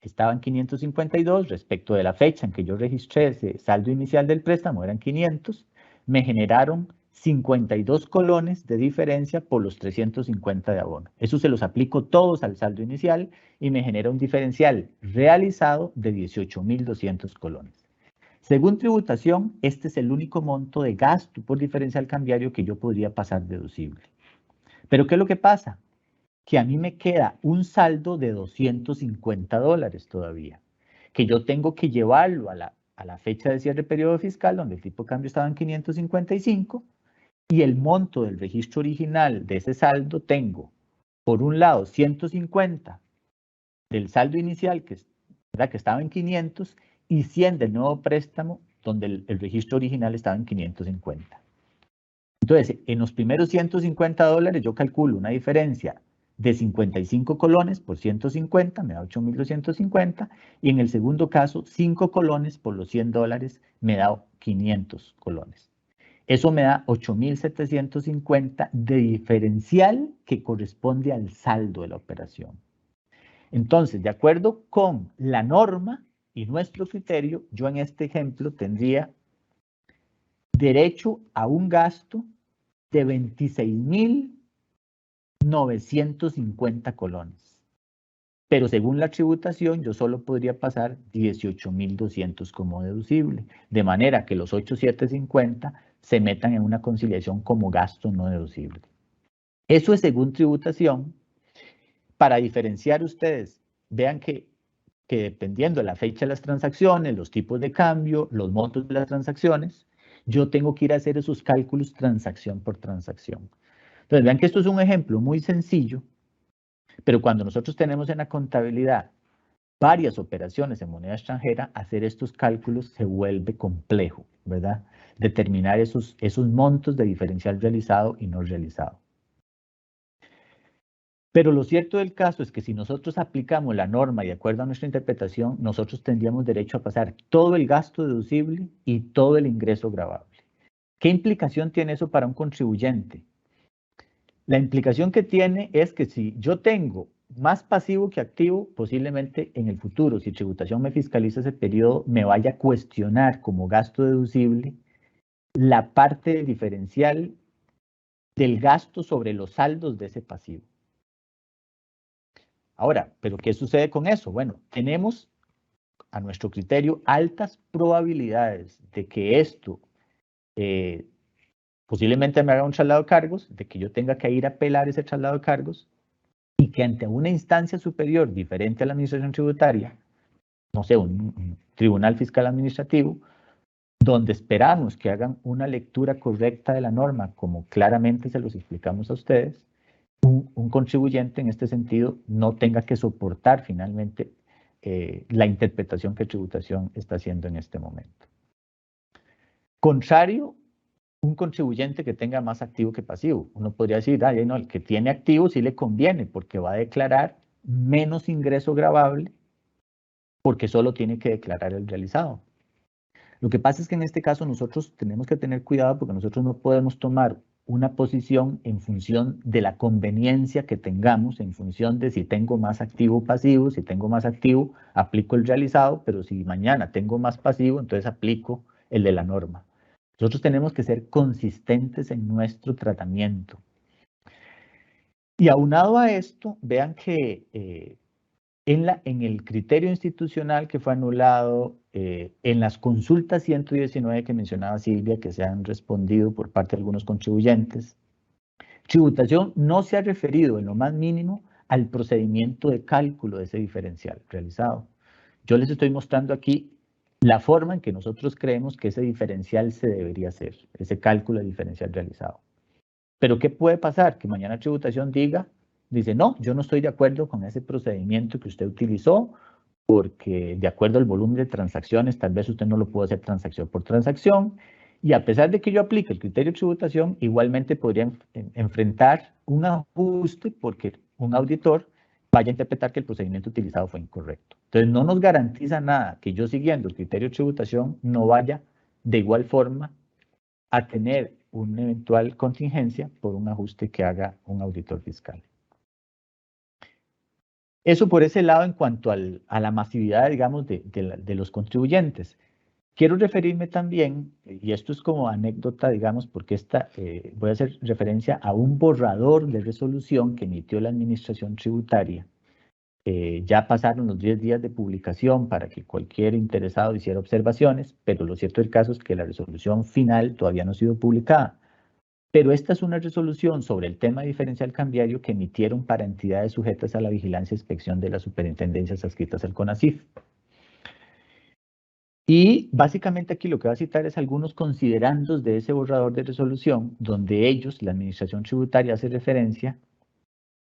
estaba en 552, respecto de la fecha en que yo registré ese saldo inicial del préstamo, eran 500, me generaron 52 colones de diferencia por los 350 de abono. Eso se los aplico todos al saldo inicial y me genera un diferencial realizado de 18.200 colones. Según tributación, este es el único monto de gasto por diferencial cambiario que yo podría pasar deducible. Pero ¿qué es lo que pasa? Que a mí me queda un saldo de $250 todavía, que yo tengo que llevarlo a la fecha de cierre de periodo fiscal, donde el tipo de cambio estaba en 555, y el monto del registro original de ese saldo tengo, por un lado, 150 del saldo inicial, que estaba en 500, y 100 del nuevo préstamo, donde el registro original estaba en 550. Entonces, en los primeros $150 yo calculo una diferencia de 55 colones por 150, me da 8.250, y en el segundo caso, 5 colones por los $100 me da 500 colones. Eso me da 8.750 de diferencial que corresponde al saldo de la operación. Entonces, de acuerdo con la norma y nuestro criterio, yo en este ejemplo tendría derecho a un gasto de 26.950 colones. Pero según la tributación, yo solo podría pasar 18.200 como deducible, de manera que los 8.750 se metan en una conciliación como gasto no deducible. Eso es según tributación. Para diferenciar ustedes, vean que dependiendo de la fecha de las transacciones, los tipos de cambio, los montos de las transacciones, yo tengo que ir a hacer esos cálculos transacción por transacción. Entonces, vean que esto es un ejemplo muy sencillo, pero cuando nosotros tenemos en la contabilidad varias operaciones en moneda extranjera, hacer estos cálculos se vuelve complejo, ¿verdad? Determinar esos montos de diferencial realizado y no realizado. Pero lo cierto del caso es que si nosotros aplicamos la norma y de acuerdo a nuestra interpretación, nosotros tendríamos derecho a pasar todo el gasto deducible y todo el ingreso gravable. ¿Qué implicación tiene eso para un contribuyente? La implicación que tiene es que si yo tengo más pasivo que activo, posiblemente en el futuro, si tributación me fiscaliza ese periodo, me vaya a cuestionar como gasto deducible la parte diferencial del gasto sobre los saldos de ese pasivo. Ahora, ¿pero qué sucede con eso? Bueno, tenemos a nuestro criterio altas probabilidades de que esto posiblemente me haga un traslado de cargos, de que yo tenga que ir a apelar ese traslado de cargos y que ante una instancia superior diferente a la administración tributaria, no sé, un tribunal fiscal administrativo, donde esperamos que hagan una lectura correcta de la norma, como claramente se los explicamos a ustedes, un contribuyente en este sentido no tenga que soportar finalmente la interpretación que tributación está haciendo en este momento. Contrario, un contribuyente que tenga más activo que pasivo. Uno podría decir, no, el que tiene activo sí le conviene porque va a declarar menos ingreso gravable porque solo tiene que declarar el realizado. Lo que pasa es que en este caso nosotros tenemos que tener cuidado porque nosotros no podemos tomar una posición en función de la conveniencia que tengamos, en función de si tengo más activo o pasivo. Si tengo más activo, aplico el realizado, pero si mañana tengo más pasivo, entonces aplico el de la norma. Nosotros tenemos que ser consistentes en nuestro tratamiento. Y aunado a esto, vean que en el criterio institucional que fue anulado, en las consultas 119 que mencionaba Silvia, que se han respondido por parte de algunos contribuyentes, tributación no se ha referido en lo más mínimo al procedimiento de cálculo de ese diferencial realizado. Yo les estoy mostrando aquí la forma en que nosotros creemos que ese diferencial se debería hacer, ese cálculo de diferencial realizado. Pero ¿qué puede pasar? Que mañana tributación dice, no, yo no estoy de acuerdo con ese procedimiento que usted utilizó, porque de acuerdo al volumen de transacciones, tal vez usted no lo puede hacer transacción por transacción, y a pesar de que yo aplique el criterio de tributación, igualmente podría enfrentar un ajuste porque un auditor vaya a interpretar que el procedimiento utilizado fue incorrecto. Entonces, no nos garantiza nada que yo siguiendo el criterio de tributación no vaya de igual forma a tener una eventual contingencia por un ajuste que haga un auditor fiscal. Eso por ese lado en cuanto a la masividad, digamos, de los contribuyentes. Quiero referirme también, y esto es como anécdota, digamos, porque voy a hacer referencia a un borrador de resolución que emitió la Administración Tributaria. Ya pasaron los 10 días de publicación para que cualquier interesado hiciera observaciones, pero lo cierto del caso es que la resolución final todavía no ha sido publicada. Pero esta es una resolución sobre el tema diferencial cambiario que emitieron para entidades sujetas a la vigilancia e inspección de las superintendencias adscritas al CONACYF. Y básicamente aquí lo que va a citar es algunos considerandos de ese borrador de resolución, donde ellos, la Administración Tributaria, hace referencia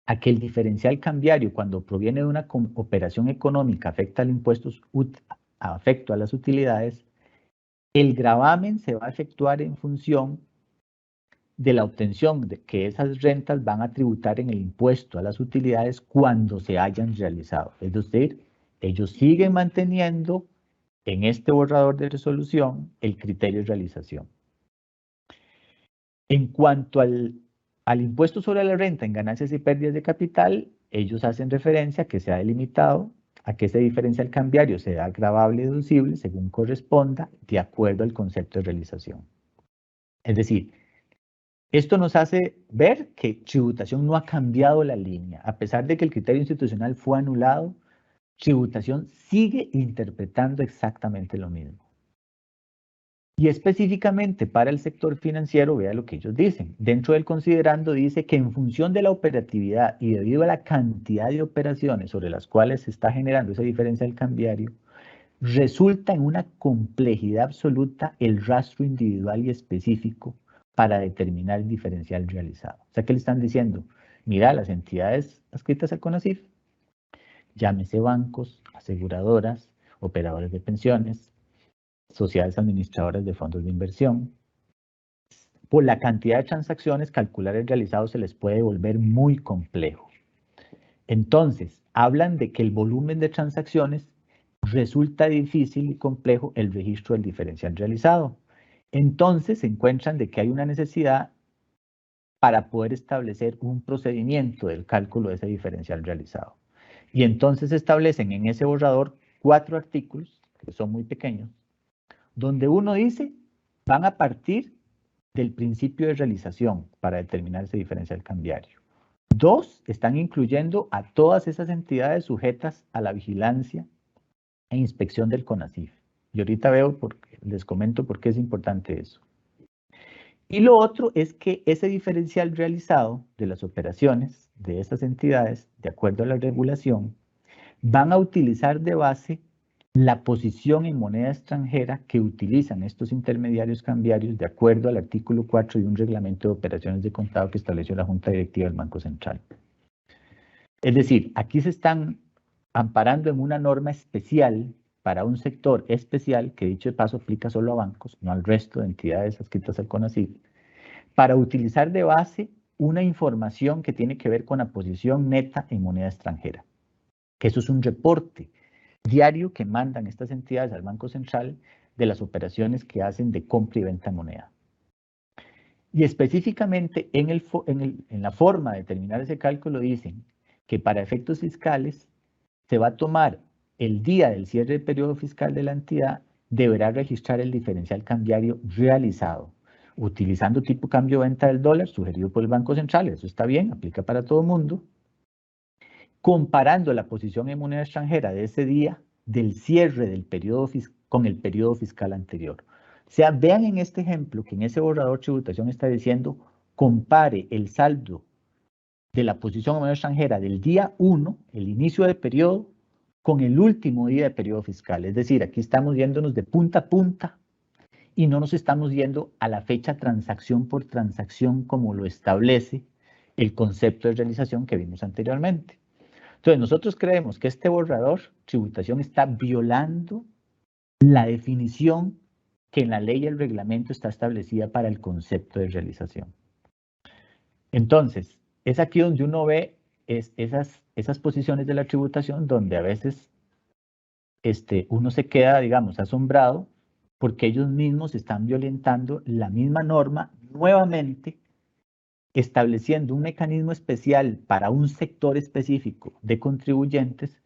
a que el diferencial cambiario, cuando proviene de una operación económica, afecta al impuesto afecto a las utilidades, el gravamen se va a efectuar en función de la obtención de que esas rentas van a tributar en el impuesto a las utilidades cuando se hayan realizado. Es decir, ellos siguen manteniendo en este borrador de resolución el criterio de realización. En cuanto al impuesto sobre la renta en ganancias y pérdidas de capital, ellos hacen referencia a que se ha delimitado a que ese diferencial cambiario sea gravable y deducible según corresponda de acuerdo al concepto de realización. Es decir, esto nos hace ver que tributación no ha cambiado la línea. A pesar de que el criterio institucional fue anulado, tributación sigue interpretando exactamente lo mismo. Y específicamente para el sector financiero, vea lo que ellos dicen. Dentro del considerando dice que en función de la operatividad y debido a la cantidad de operaciones sobre las cuales se está generando ese diferencial cambiario, resulta en una complejidad absoluta el rastro individual y específico para determinar el diferencial realizado. O sea, que le están diciendo, mira, las entidades adscritas al CONACYF, llámese bancos, aseguradoras, operadores de pensiones, sociedades administradoras de fondos de inversión, por la cantidad de transacciones, calcular el realizado se les puede volver muy complejo. Entonces, hablan de que el volumen de transacciones resulta difícil y complejo el registro del diferencial realizado. Entonces, se encuentran de que hay una necesidad para poder establecer un procedimiento del cálculo de ese diferencial realizado. Y entonces establecen en ese borrador 4 artículos, que son muy pequeños, donde uno dice, van a partir del principio de realización para determinar ese diferencial cambiario. 2, están incluyendo a todas esas entidades sujetas a la vigilancia e inspección del CONACYF. Y ahorita les comento por qué es importante eso. Y lo otro es que ese diferencial realizado de las operaciones de estas entidades, de acuerdo a la regulación, van a utilizar de base la posición en moneda extranjera que utilizan estos intermediarios cambiarios de acuerdo al artículo 4 de un reglamento de operaciones de contado que estableció la Junta Directiva del Banco Central. Es decir, aquí se están amparando en una norma especial para un sector especial, que dicho de paso aplica solo a bancos, no al resto de entidades adscritas al CONACYF, para utilizar de base una información que tiene que ver con la posición neta en moneda extranjera. Que eso es un reporte diario que mandan estas entidades al Banco Central de las operaciones que hacen de compra y venta de moneda. Y específicamente en la forma de determinar ese cálculo dicen que para efectos fiscales se va a tomar el día del cierre del periodo fiscal de la entidad deberá registrar el diferencial cambiario realizado, utilizando tipo cambio-venta del dólar sugerido por el Banco Central. Eso está bien, aplica para todo el mundo. Comparando la posición en moneda extranjera de ese día del cierre del periodo con el periodo fiscal anterior. O sea, vean en este ejemplo que en ese borrador tributación está diciendo compare el saldo de la posición en moneda extranjera del día 1, el inicio del periodo, con el último día de periodo fiscal. Es decir, aquí estamos yéndonos de punta a punta y no nos estamos yendo a la fecha transacción por transacción como lo establece el concepto de realización que vimos anteriormente. Entonces, nosotros creemos que este borrador tributación está violando la definición que en la ley y el reglamento está establecida para el concepto de realización. Entonces, es aquí donde uno ve esas posiciones de la tributación donde a veces uno se queda, digamos, asombrado porque ellos mismos están violentando la misma norma nuevamente, estableciendo un mecanismo especial para un sector específico de contribuyentes,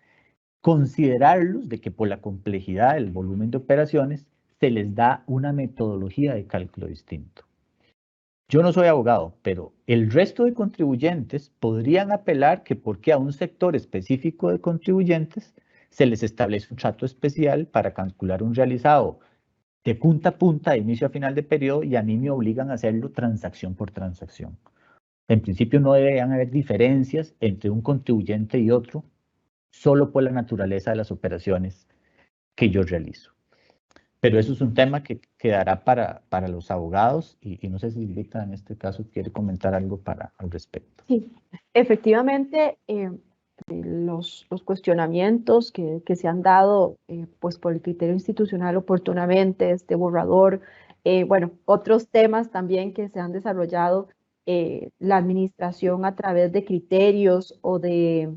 considerarlos de que por la complejidad del volumen de operaciones se les da una metodología de cálculo distinto. Yo no soy abogado, pero el resto de contribuyentes podrían apelar que porque a un sector específico de contribuyentes se les establece un trato especial para calcular un realizado de punta a punta, de inicio a final de periodo, y a mí me obligan a hacerlo transacción por transacción. En principio no deberían haber diferencias entre un contribuyente y otro, solo por la naturaleza de las operaciones que yo realizo. Pero eso es un tema que quedará para los abogados y no sé si Rita en este caso quiere comentar algo al respecto. Sí, efectivamente, los cuestionamientos que se han dado pues por el criterio institucional oportunamente, este borrador, bueno, otros temas también que se han desarrollado, la administración a través de criterios o de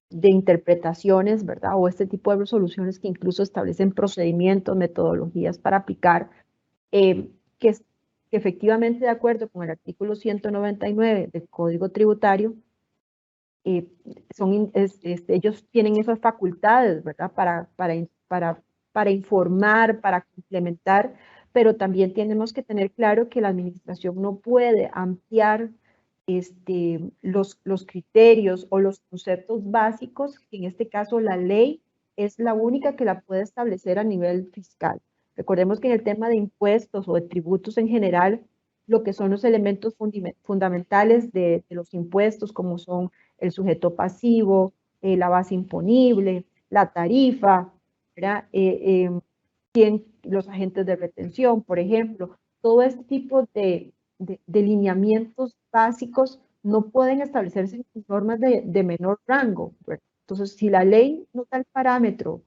interpretaciones, ¿verdad? O este tipo de resoluciones que incluso establecen procedimientos, metodologías para aplicar, que efectivamente, de acuerdo con el artículo 199 del Código Tributario, ellos tienen esas facultades, ¿verdad? Para informar, para complementar, pero también tenemos que tener claro que la administración no puede ampliar los criterios o los conceptos básicos, que en este caso la ley es la única que la puede establecer a nivel fiscal. Recordemos que en el tema de impuestos o de tributos en general, lo que son los elementos fundamentales de los impuestos, como son el sujeto pasivo, la base imponible, la tarifa, ¿verdad? Los agentes de retención, por ejemplo, todo este tipo de lineamientos básicos no pueden establecerse en normas de menor rango, ¿verdad? Entonces, si la ley no da el parámetro,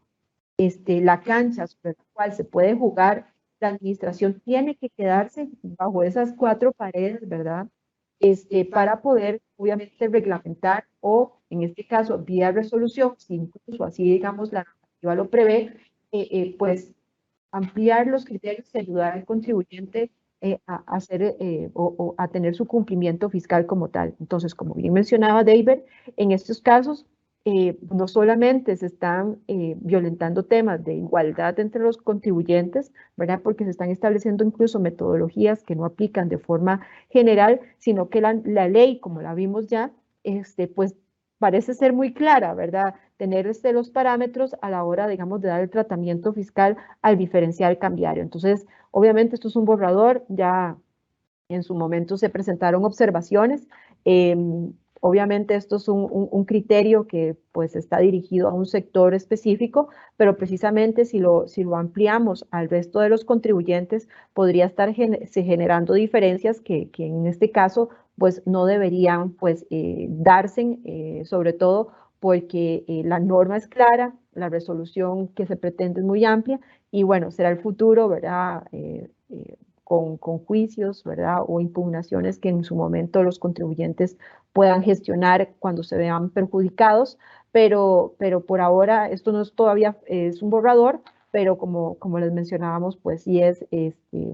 la cancha sobre la cual se puede jugar, la administración tiene que quedarse bajo esas cuatro paredes, ¿verdad? Para poder, obviamente, reglamentar o, en este caso, vía resolución, si incluso así, digamos, la normativa lo prevé, pues ampliar los criterios y ayudar al contribuyente a hacer o a tener su cumplimiento fiscal como tal. Entonces, como bien mencionaba David, en estos casos no solamente se están violentando temas de igualdad entre los contribuyentes, ¿verdad? Porque se están estableciendo incluso metodologías que no aplican de forma general, sino que la ley, como la vimos ya, pues parece ser muy clara, ¿verdad? Tener los parámetros a la hora, digamos, de dar el tratamiento fiscal al diferencial cambiario. Entonces, obviamente esto es un borrador, ya en su momento se presentaron observaciones. Obviamente esto es un criterio que pues está dirigido a un sector específico, pero precisamente si lo ampliamos al resto de los contribuyentes, podría estar generando diferencias que en este caso pues no deberían pues darse, sobre todo porque la norma es clara, la resolución que se pretende es muy amplia y bueno, será el futuro, ¿verdad? Con juicios, ¿verdad? O impugnaciones que en su momento los contribuyentes puedan gestionar cuando se vean perjudicados, pero por ahora esto no es todavía es un borrador, pero como les mencionábamos, pues sí es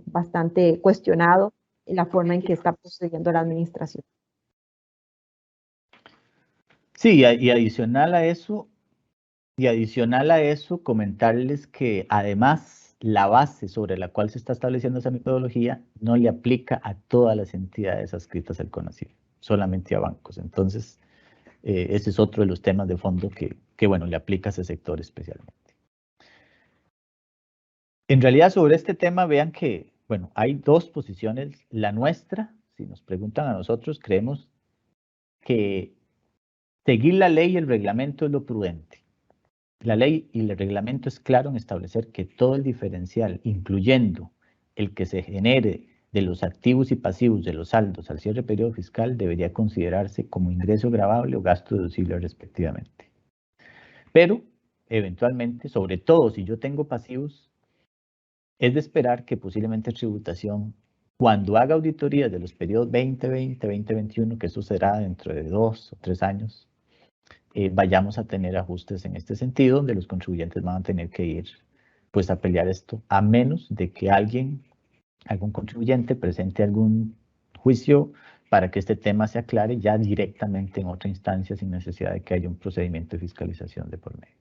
bastante cuestionado la forma en que está procediendo la administración. Sí, y adicional a eso, Y adicional a eso, comentarles que además la base sobre la cual se está estableciendo esa metodología no le aplica a todas las entidades adscritas al CONACYT, solamente a bancos. Entonces, ese es otro de los temas de fondo que bueno, le aplica a ese sector especialmente. En realidad, sobre este tema, vean que, bueno, hay dos posiciones. La nuestra, si nos preguntan a nosotros, creemos que seguir la ley y el reglamento es lo prudente. La ley y el reglamento es claro en establecer que todo el diferencial, incluyendo el que se genere de los activos y pasivos de los saldos al cierre del periodo fiscal, debería considerarse como ingreso gravable o gasto deducible respectivamente. Pero, eventualmente, sobre todo si yo tengo pasivos, es de esperar que posiblemente tributación, cuando haga auditorías de los periodos 2020, 2021, que eso será dentro de 2 o 3 años, vayamos a tener ajustes en este sentido, donde los contribuyentes van a tener que ir pues a pelear esto, a menos de que algún contribuyente presente algún juicio para que este tema se aclare ya directamente en otra instancia sin necesidad de que haya un procedimiento de fiscalización de por medio.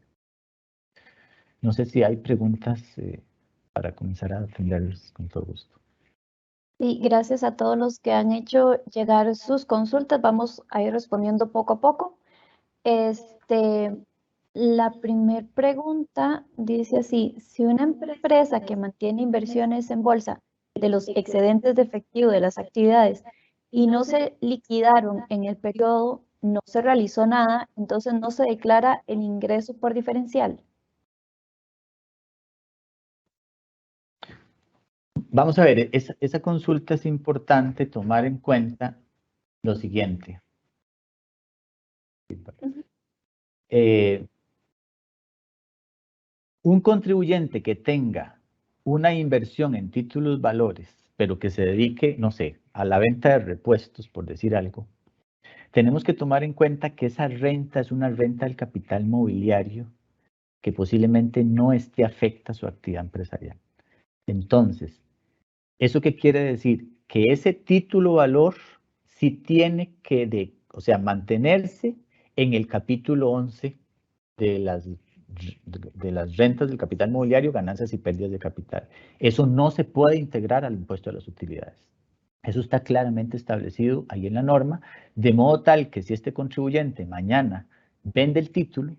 No sé si hay preguntas para comenzar a atenderlos con todo gusto. Y gracias a todos los que han hecho llegar sus consultas. Vamos a ir respondiendo poco a poco. La primera pregunta dice así: si una empresa que mantiene inversiones en bolsa de los excedentes de efectivo de las actividades y no se liquidaron en el periodo, no se realizó nada, entonces no se declara el ingreso por diferencial. Vamos a ver, esa consulta es importante tomar en cuenta lo siguiente. Un contribuyente que tenga una inversión en títulos valores, pero que se dedique, no sé, a la venta de repuestos, por decir algo, tenemos que tomar en cuenta que esa renta es una renta del capital mobiliario que posiblemente no esté afecta a su actividad empresarial. Entonces, ¿eso qué quiere decir? Que ese título valor sí tiene que, mantenerse en el capítulo 11 de las rentas del capital mobiliario, ganancias y pérdidas de capital. Eso no se puede integrar al impuesto de las utilidades. Eso está claramente establecido ahí en la norma, de modo tal que si este contribuyente mañana vende el título,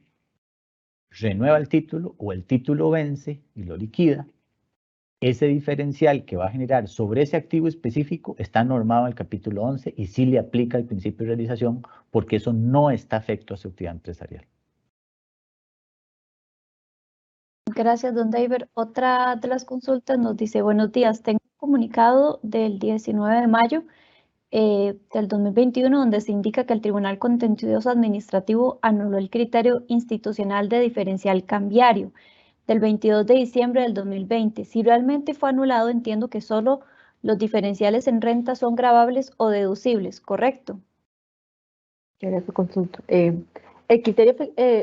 renueva el título o el título vence y lo liquida, ese diferencial que va a generar sobre ese activo específico está normado en el capítulo 11 y sí le aplica el principio de realización porque eso no está afecto a su actividad empresarial. Gracias, don David. Otra de las consultas nos dice: buenos días, tengo un comunicado del 19 de mayo del 2021 donde se indica que el Tribunal Contencioso Administrativo anuló el criterio institucional de diferencial cambiario del 22 de diciembre del 2020. Si realmente fue anulado, entiendo que solo los diferenciales en renta son gravables o deducibles, ¿correcto? Gracias, consulta. El criterio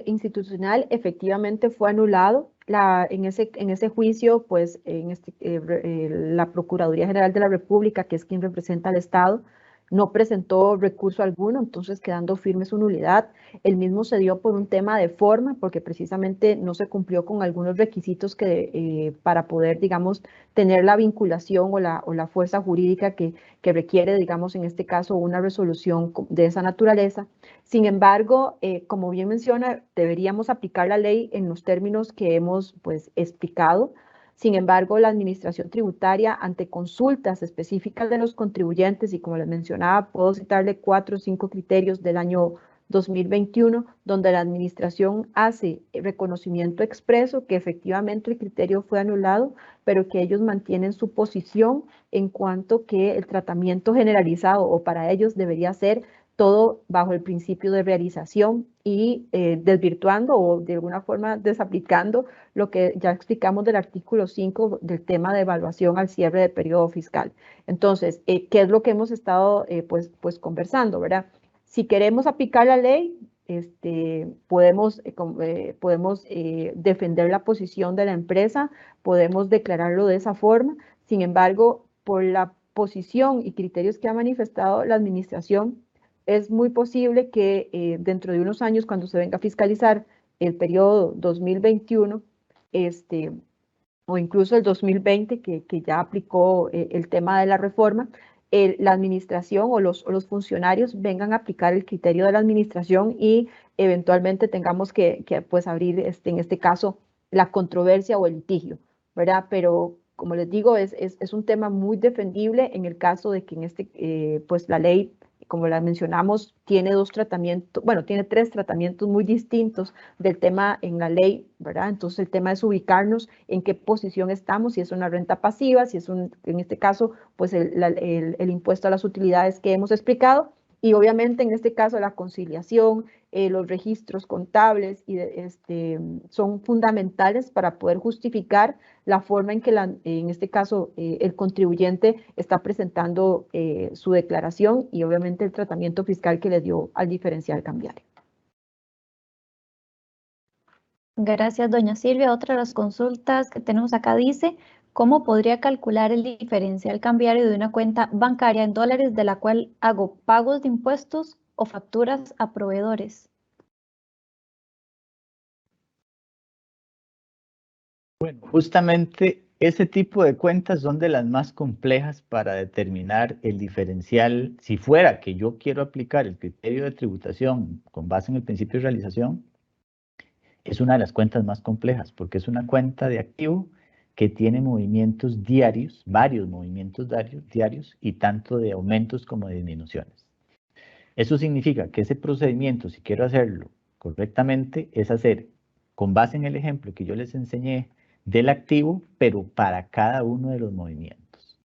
institucional efectivamente fue anulado. En ese juicio, pues, la Procuraduría General de la República, que es quien representa al Estado, no presentó recurso alguno, entonces quedando firme su nulidad. El mismo se dio por un tema de forma, porque precisamente no se cumplió con algunos requisitos para poder, digamos, tener la vinculación o la fuerza jurídica que requiere, digamos, en este caso, una resolución de esa naturaleza. Sin embargo, como bien menciona, deberíamos aplicar la ley en los términos que hemos, pues, explicado. Sin embargo, la administración tributaria, ante consultas específicas de los contribuyentes, y como les mencionaba, puedo citarle 4 o 5 criterios del año 2021, donde la administración hace reconocimiento expreso que efectivamente el criterio fue anulado, pero que ellos mantienen su posición en cuanto que el tratamiento generalizado o para ellos debería ser todo bajo el principio de realización y desvirtuando o de alguna forma desaplicando lo que ya explicamos del artículo 5 del tema de evaluación al cierre de periodo fiscal. Entonces, ¿qué es lo que hemos estado pues conversando, verdad? Si queremos aplicar la ley, podemos defender la posición de la empresa, podemos declararlo de esa forma. Sin embargo, por la posición y criterios que ha manifestado la administración, es muy posible que dentro de unos años, cuando se venga a fiscalizar el periodo 2021, o incluso el 2020, que ya aplicó el tema de la reforma, la administración o los funcionarios vengan a aplicar el criterio de la administración y eventualmente tengamos que pues abrir, en este caso, la controversia o el litigio, ¿verdad? Pero como les digo, es un tema muy defendible en el caso de que pues la ley, como la mencionamos, tiene tiene 3 tratamientos muy distintos del tema en la ley, ¿verdad? Entonces el tema es ubicarnos en qué posición estamos, si es una renta pasiva, si es en este caso, pues el impuesto a las utilidades que hemos explicado, y obviamente en este caso la conciliación, los registros contables son fundamentales para poder justificar la forma en que en este caso el contribuyente está presentando su declaración y obviamente el tratamiento fiscal que le dio al diferencial cambiario. Gracias, doña Silvia. Otra de las consultas que tenemos acá dice, ¿cómo podría calcular el diferencial cambiario de una cuenta bancaria en dólares de la cual hago pagos de impuestos o facturas a proveedores? Bueno, justamente ese tipo de cuentas son de las más complejas para determinar el diferencial. Si fuera que yo quiero aplicar el criterio de tributación con base en el principio de realización, es una de las cuentas más complejas porque es una cuenta de activo que tiene movimientos diarios, varios movimientos diarios y tanto de aumentos como de disminuciones. Eso significa que ese procedimiento, si quiero hacerlo correctamente, es hacer con base en el ejemplo que yo les enseñé del activo, pero para cada uno de los movimientos.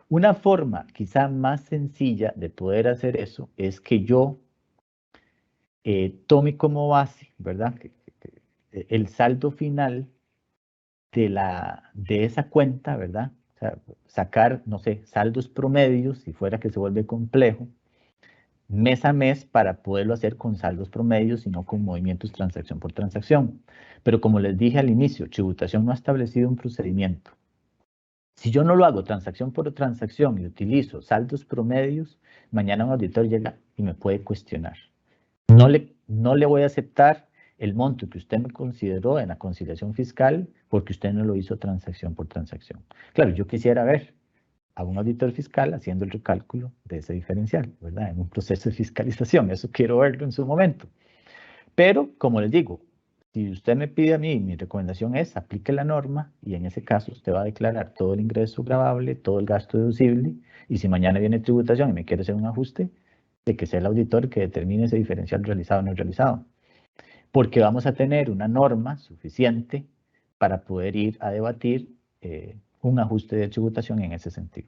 Una forma quizá más sencilla de poder hacer eso es que yo tome como base, ¿verdad? El saldo final de esa cuenta, ¿verdad? O sea, sacar, no sé, saldos promedios, si fuera que se vuelve complejo, mes a mes para poderlo hacer con saldos promedios y no con movimientos transacción por transacción. Pero como les dije al inicio, tributación no ha establecido un procedimiento. Si yo no lo hago transacción por transacción y utilizo saldos promedios, mañana un auditor llega y me puede cuestionar. No le voy a aceptar el monto que usted me consideró en la conciliación fiscal porque usted no lo hizo transacción por transacción. Claro, yo quisiera ver a un auditor fiscal haciendo el recálculo de ese diferencial, ¿verdad? En un proceso de fiscalización, eso quiero verlo en su momento. Pero, como les digo, si usted me pide a mí, mi recomendación es aplique la norma y en ese caso usted va a declarar todo el ingreso gravable, todo el gasto deducible y si mañana viene tributación y me quiere hacer un ajuste, de que sea el auditor que determine ese diferencial realizado o no realizado. Porque vamos a tener una norma suficiente para poder ir a debatir un ajuste de tributación en ese sentido.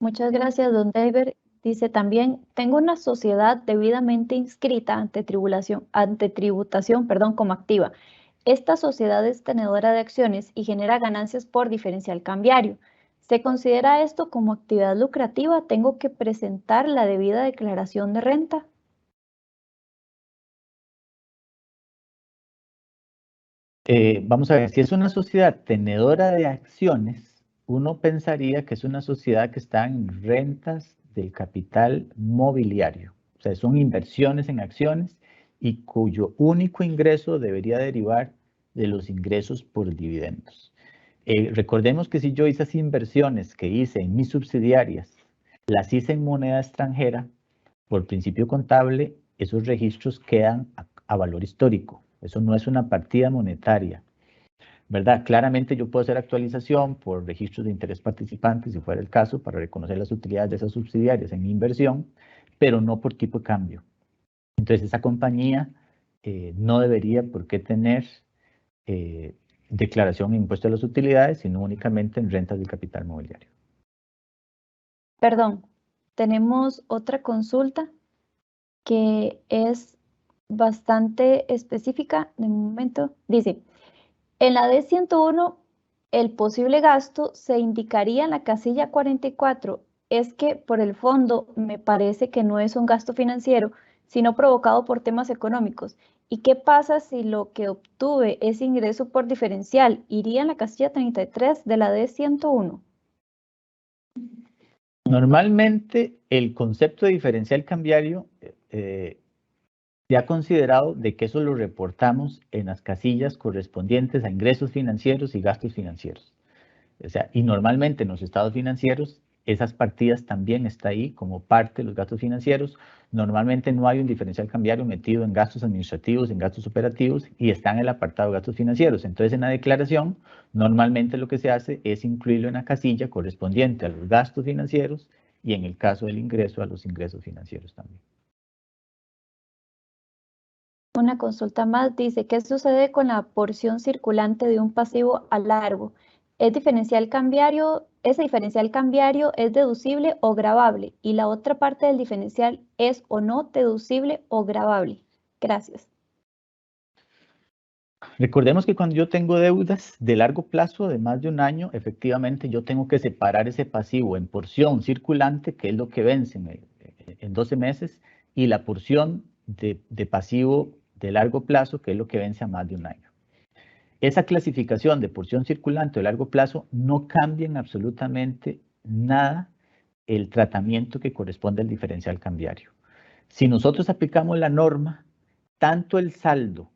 Muchas gracias, don David. Dice también, tengo una sociedad debidamente inscrita ante tributación, como activa. Esta sociedad es tenedora de acciones y genera ganancias por diferencial cambiario. ¿Se considera esto como actividad lucrativa? ¿Tengo que presentar la debida declaración de renta? Vamos a ver, si es una sociedad tenedora de acciones, uno pensaría que es una sociedad que está en rentas del capital mobiliario. O sea, son inversiones en acciones y cuyo único ingreso debería derivar de los ingresos por dividendos. Recordemos que si yo hice esas inversiones que hice en mis subsidiarias, las hice en moneda extranjera, por principio contable, esos registros quedan a valor histórico. Eso no es una partida monetaria, ¿verdad? Claramente yo puedo hacer actualización por registros de interés participante, si fuera el caso, para reconocer las utilidades de esas subsidiarias en mi inversión, pero no por tipo de cambio. Entonces esa compañía no debería por qué tener declaración en impuesto a las utilidades, sino únicamente en rentas del capital mobiliario. Perdón, tenemos otra consulta que es bastante específica. De momento, dice, en la D101, el posible gasto se indicaría en la casilla 44. Es que por el fondo me parece que no es un gasto financiero, sino provocado por temas económicos. ¿Y qué pasa si lo que obtuve es ingreso por diferencial? ¿Iría en la casilla 33 de la D101? Normalmente el concepto de diferencial cambiario se ha considerado de que eso lo reportamos en las casillas correspondientes a ingresos financieros y gastos financieros. O sea, y normalmente en los estados financieros, esas partidas también está ahí como parte de los gastos financieros. Normalmente no hay un diferencial cambiario metido en gastos administrativos, en gastos operativos, y está en el apartado de gastos financieros. Entonces, en la declaración, normalmente lo que se hace es incluirlo en la casilla correspondiente a los gastos financieros y en el caso del ingreso, a los ingresos financieros también. Una consulta más dice, ¿qué sucede con la porción circulante de un pasivo a largo? ¿Ese diferencial cambiario es deducible o gravable? Y la otra parte del diferencial es o no deducible o gravable. Gracias. Recordemos que cuando yo tengo deudas de largo plazo de más de un año, efectivamente yo tengo que separar ese pasivo en porción circulante, que es lo que vence en 12 meses, y la porción de pasivo de largo plazo, que es lo que vence a más de un año. Esa clasificación de porción circulante o de largo plazo no cambia en absolutamente nada el tratamiento que corresponde al diferencial cambiario. Si nosotros aplicamos la norma, tanto el saldo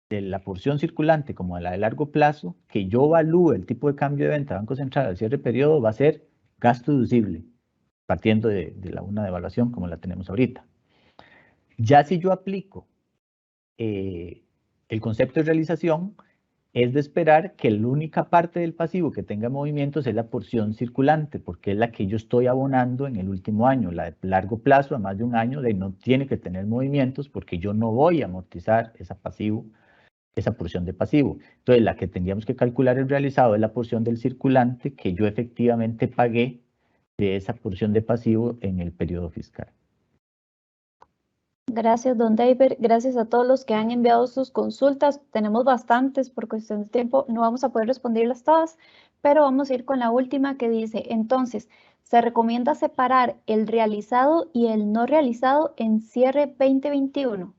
de la porción circulante como de la de largo plazo, que yo evalúe el tipo de cambio de venta Banco Central al cierre de periodo, va a ser gasto deducible, partiendo de una devaluación como la tenemos ahorita. Ya si yo aplico el concepto de realización, es de esperar que la única parte del pasivo que tenga movimientos es la porción circulante, porque es la que yo estoy abonando en el último año. La de largo plazo, a más de un año, no tiene que tener movimientos porque yo no voy a amortizar esa porción de pasivo. Entonces, la que tendríamos que calcular el realizado es la porción del circulante que yo efectivamente pagué de esa porción de pasivo en el periodo fiscal. Gracias, don David. Gracias a todos los que han enviado sus consultas. Tenemos bastantes por cuestión de tiempo. No vamos a poder responderlas todas, pero vamos a ir con la última que dice, entonces, se recomienda separar el realizado y el no realizado en cierre 2021.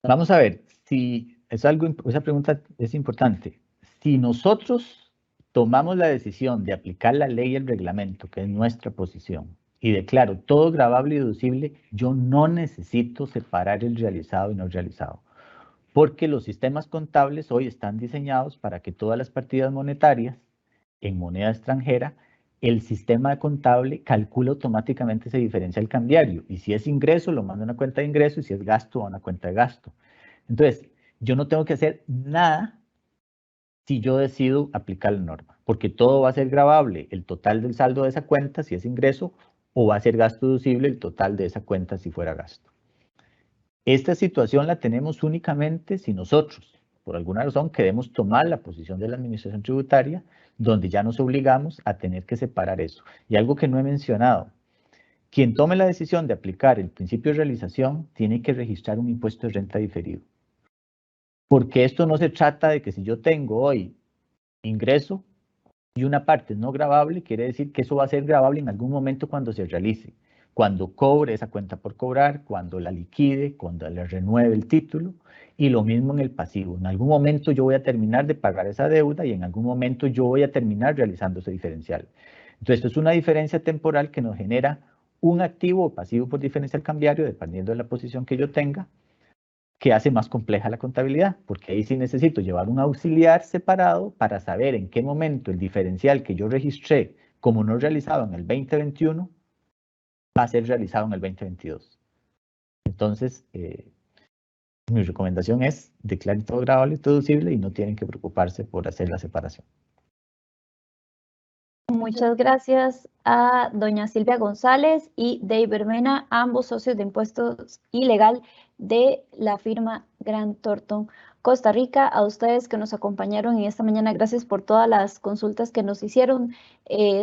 Vamos a ver, si es esa pregunta es importante. Si nosotros tomamos la decisión de aplicar la ley y el reglamento, que es nuestra posición, y declaro todo gravable y deducible, yo no necesito separar el realizado y no realizado, porque los sistemas contables hoy están diseñados para que todas las partidas monetarias en moneda extranjera, el sistema contable calcula automáticamente ese diferencial cambiario, y si es ingreso lo manda a una cuenta de ingreso y si es gasto a una cuenta de gasto. Entonces, yo no tengo que hacer nada si yo decido aplicar la norma, porque todo va a ser gravable, el total del saldo de esa cuenta si es ingreso, o va a ser gasto deducible el total de esa cuenta si fuera gasto. Esta situación la tenemos únicamente si nosotros, por alguna razón, queremos tomar la posición de la administración tributaria, donde ya nos obligamos a tener que separar eso. Y algo que no he mencionado, quien tome la decisión de aplicar el principio de realización tiene que registrar un impuesto de renta diferido. Porque esto no se trata de que si yo tengo hoy ingreso y una parte no gravable, quiere decir que eso va a ser gravable en algún momento cuando se realice. Cuando cobre esa cuenta por cobrar, cuando la liquide, cuando le renueve el título, y lo mismo en el pasivo. En algún momento yo voy a terminar de pagar esa deuda y en algún momento yo voy a terminar realizando ese diferencial. Entonces, esto es una diferencia temporal que nos genera un activo o pasivo por diferencial cambiario, dependiendo de la posición que yo tenga, que hace más compleja la contabilidad, porque ahí sí necesito llevar un auxiliar separado para saber en qué momento el diferencial que yo registré como no realizado en el 2021 va a ser realizado en el 2022. Entonces, mi recomendación es declarar todo gravable y todo deducible y no tienen que preocuparse por hacer la separación. Muchas gracias a doña Silvia González y David Mena, ambos socios de impuestos ilegal de la firma Grant Thornton Costa Rica. A ustedes que nos acompañaron en esta mañana, gracias por todas las consultas que nos hicieron.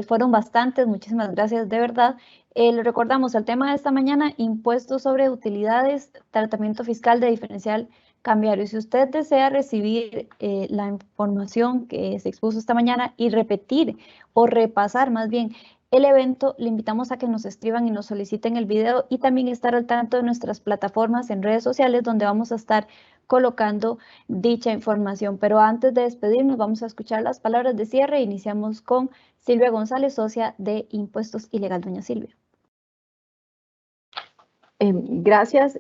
Fueron bastantes, muchísimas gracias de verdad. Les recordamos el tema de esta mañana, impuestos sobre utilidades, tratamiento fiscal de diferencial cambiario. Si usted desea recibir la información que se expuso esta mañana y repetir o repasar más bien el evento, le invitamos a que nos escriban y nos soliciten el video y también estar al tanto de nuestras plataformas en redes sociales donde vamos a estar colocando dicha información. Pero antes de despedirnos, vamos a escuchar las palabras de cierre. Iniciamos con Silvia González, socia de Impuestos Ilegal. Doña Silvia. Gracias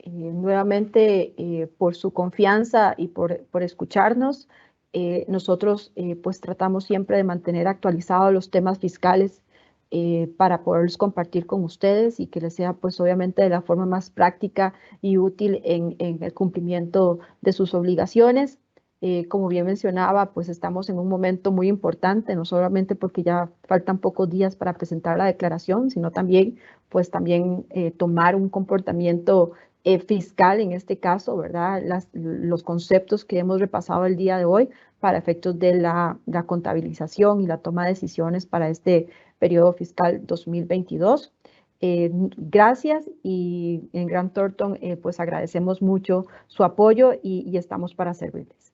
nuevamente por su confianza y por escucharnos. Nosotros pues tratamos siempre de mantener actualizados los temas fiscales para poderlos compartir con ustedes y que les sea pues obviamente de la forma más práctica y útil en el cumplimiento de sus obligaciones. Como bien mencionaba, pues estamos en un momento muy importante, no solamente porque ya faltan pocos días para presentar la declaración, sino también pues también tomar un comportamiento fiscal en este caso, ¿verdad? Los conceptos que hemos repasado el día de hoy para efectos de la contabilización y la toma de decisiones para este periodo fiscal 2022. Gracias y en Grant Thornton pues agradecemos mucho su apoyo y estamos para servirles.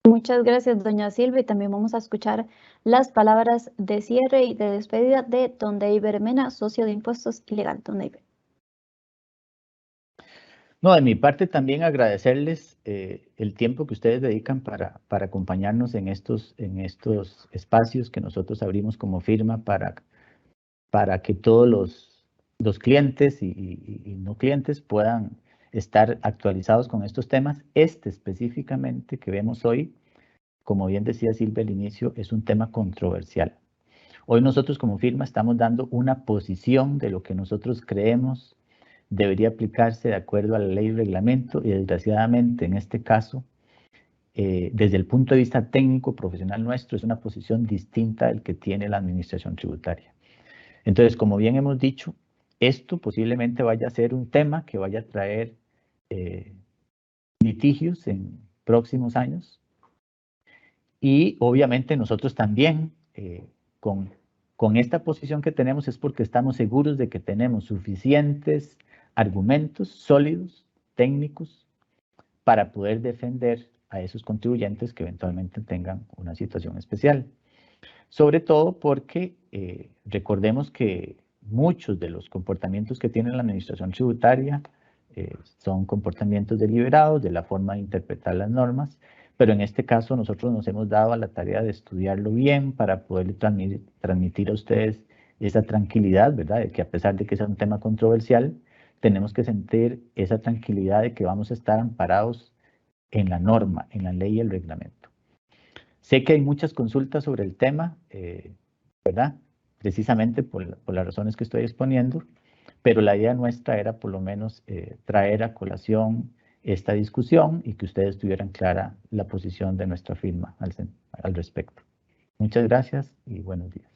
Muchas gracias, doña Silvia, y también vamos a escuchar las palabras de cierre y de despedida de don David Mena, socio de impuestos y legal. Don David. No, de mi parte también agradecerles el tiempo que ustedes dedican para acompañarnos en estos espacios que nosotros abrimos como firma para que todos los clientes y no clientes puedan estar actualizados con estos temas. Este específicamente que vemos hoy, como bien decía Silvia al inicio, es un tema controversial. Hoy nosotros como firma estamos dando una posición de lo que nosotros creemos debería aplicarse de acuerdo a la ley y reglamento y desgraciadamente en este caso, desde el punto de vista técnico profesional nuestro, es una posición distinta del que tiene la administración tributaria. Entonces, como bien hemos dicho, esto posiblemente vaya a ser un tema que vaya a traer litigios en próximos años y obviamente nosotros también con esta posición que tenemos es porque estamos seguros de que tenemos suficientes argumentos sólidos, técnicos, para poder defender a esos contribuyentes que eventualmente tengan una situación especial. Sobre todo porque recordemos que muchos de los comportamientos que tiene la administración tributaria son comportamientos deliberados de la forma de interpretar las normas, pero en este caso nosotros nos hemos dado a la tarea de estudiarlo bien para poder transmitir a ustedes esa tranquilidad, ¿verdad? De que a pesar de que sea un tema controversial, tenemos que sentir esa tranquilidad de que vamos a estar amparados en la norma, en la ley y el reglamento. Sé que hay muchas consultas sobre el tema, ¿verdad? Precisamente por las razones que estoy exponiendo, pero la idea nuestra era por lo menos traer a colación esta discusión y que ustedes tuvieran clara la posición de nuestra firma al respecto. Muchas gracias y buenos días.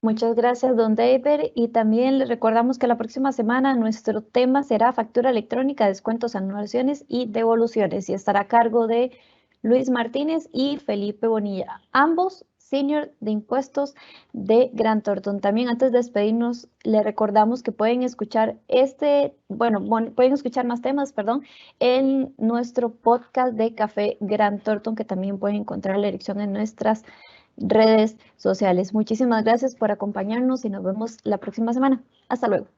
Muchas gracias, don David. Y también les recordamos que la próxima semana nuestro tema será factura electrónica, descuentos, anulaciones y devoluciones. Y estará a cargo de Luis Martínez y Felipe Bonilla, ambos senior de impuestos de Grant Thornton. También antes de despedirnos, les recordamos que pueden escuchar pueden escuchar más temas, en nuestro podcast de Café Grant Thornton, que también pueden encontrar la dirección en nuestras redes sociales. Muchísimas gracias por acompañarnos y nos vemos la próxima semana. Hasta luego.